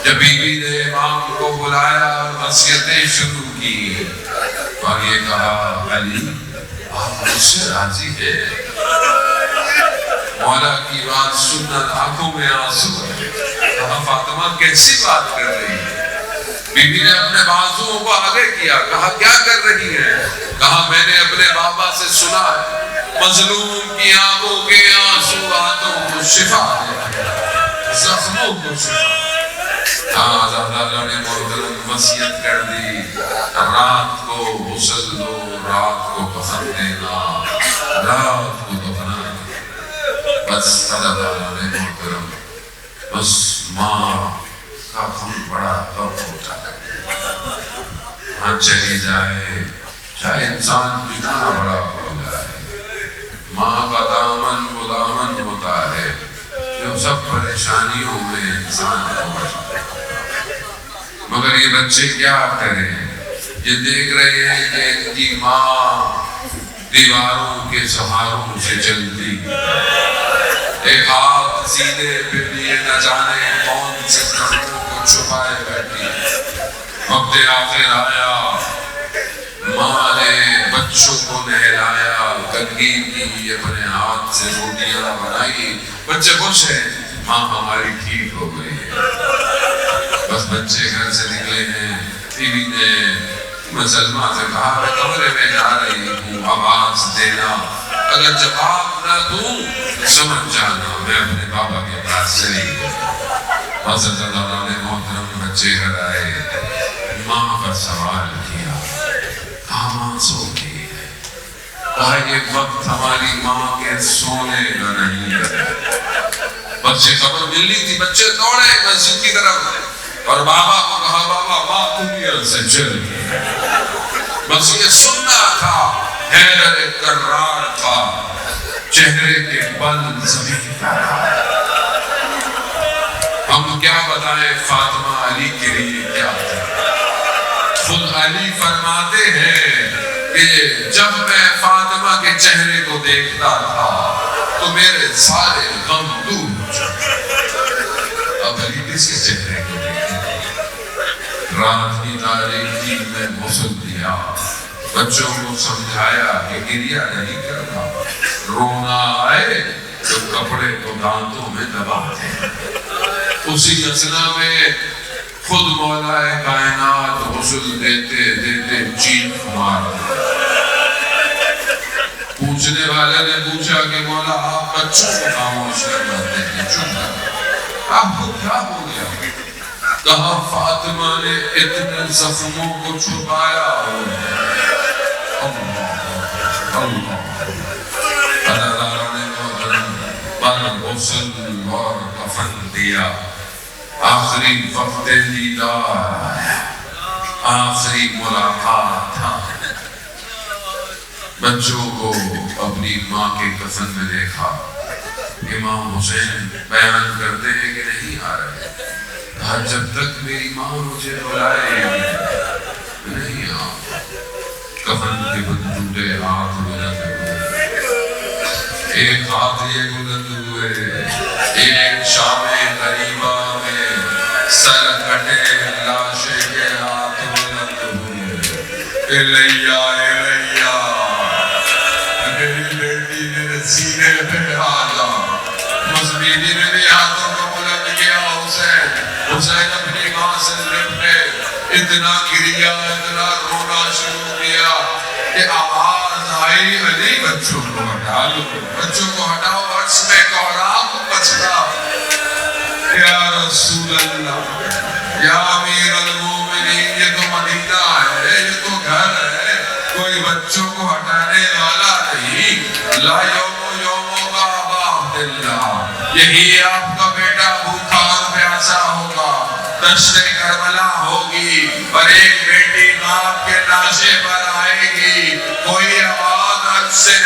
جب بیوی نے امام کو بلایا اور وصیتیں شروع کی اور یہ کہا علی آپ مجھ سے راضی ہیں؟ مولا کی بات سننا آنکھوں میں آنسو ہے. کہا فاطمہ کیسی بات کر رہی ہے؟ بیوی نے اپنے بازوؤں کو آگے کیا. کہا کیا کر رہی ہیں؟ کہا میں نے اپنے بابا سے سنا ہے مظلوم کی آنکھوں کے آنسو ہاتھوں کو شفا دے زخموں کو شفا. اللہ نے محترم وصیت کر دی رات کو غسل دو رات کو کفن دینا رات کو دفنا. بس اللہ نے محترم بس ماں کا غم بڑا غم ہوتا ہے. وہاں چلی جائے چاہے انسان جتنا بڑا ہو جائے ماں کا دامن وہ دامن ہوتا ہے جو سب پریشانیوں میں انسان کو بچاتا ہے. مگر یہ بچے کیا کریں؟ یہ دیکھ رہے ہیں کہ ان کی ماں دیواروں کے سہاروں سے چلتی ایک ہاتھ سینے پہ لیے نہ جانے کون سے کپڑوں کو چھپائے بیٹھی. وقت آخر آیا ماں نے بچوں کو نہلایا کنگھی کی اپنے ہاتھ سے روٹیاں بنائی. بچے خوش ہیں ماں ہماری ٹھیک ہو گئی ہے. بس بچے گھر سے نکلے ہیں. بیوی نے سلمہ سے کہا میں کمرے میں جا رہی ہوں آواز دینا اگر جواب نہ دوں سمجھ جانا میں اپنے بابا کے پاس چلی گئی. حضرت اللہ نے محترم بچے گھر آئے ماں پر سوال کیا. کہا ماں سو گئی ہے. کہا یہ وقت ہماری ماں کے سونے کا نہیں ہے. بچے خبر ملی تھی بچے دوڑے مسجد کی طرف اور بابا کو کہا بابا ماں دنیا سے چل گئی. بس یہ سننا تھا حیدر کرار تھا چہرے کے بل زمین پر. ہم کیا بتائیں فاطمہ علی کے لیے کیا تھا. خود علی فرماتے ہیں کہ جب میں فاطمہ کے چہرے کو دیکھتا تھا تو میرے سارے غم دور ہو جاتے. اب علی کس کے چہرے کو دیکھتے تھے. رات کی تاریکی میں غسل دیا بچوں کو سمجھایا کہ گریہ نہیں کرنا رونا آئے تو کپڑے کو دانتوں میں دباتے ہیں. اسی اثنا میں خود مولا کائنات غسل دیتے دیتے چیخ مارتے. پوچھنے والے نے پوچھا کہ مولا آپ بچوں کو خاموش کرواتے ہیں چپ کر آپ کو کیا ہو گیا. کہا فاطمہ نے اتنے زخموں کو چھپایا اللہ نے پر غسل اور کفن دیا. آخری وقت دیدار آخری ملاقات تھا. بچوں کو اپنی ماں کے کفن میں دیکھا. امام حسین بیان کرتے ہیں کہ نہیں آ رہے. کہا جب تک میری ماں مجھے بلائے نہیں آؤں. کفن کے بندوٹے ہاتھ بلند ہوئے. ایک ہاتھ یہ بلند ہوئے ایک شام غریبہ میں سر کٹے لاشے کے ہاتھ بلند ہوئے. الیا الیا میری بیٹی میرے سینے پہ آ جا. مزبیدی نے بھی ہاتھوں کو بلند کیا. حسین اپنی ماں سے لپٹے اتنا گریا اتنا رونا شروع کیا کہ آواز آئی علی بچوں کو ہٹا لو بچوں کو ہٹاؤ. عرش میں کوہرام مچلا. یا رسول اللہ یا امیر المومنین یہ تو مدینہ ہے یہ تو گھر ہے کوئی بچوں کو ہٹانے والا نہیں. لا یوم یوم بابا عبداللہ یہی آپ کا بیٹا بھوکا اور پیاسا ہوگا. دشت کربلا ہوگی اور ایک بیٹی باپ کے لاشے پر آئے گی. کوئی آواز عرش سے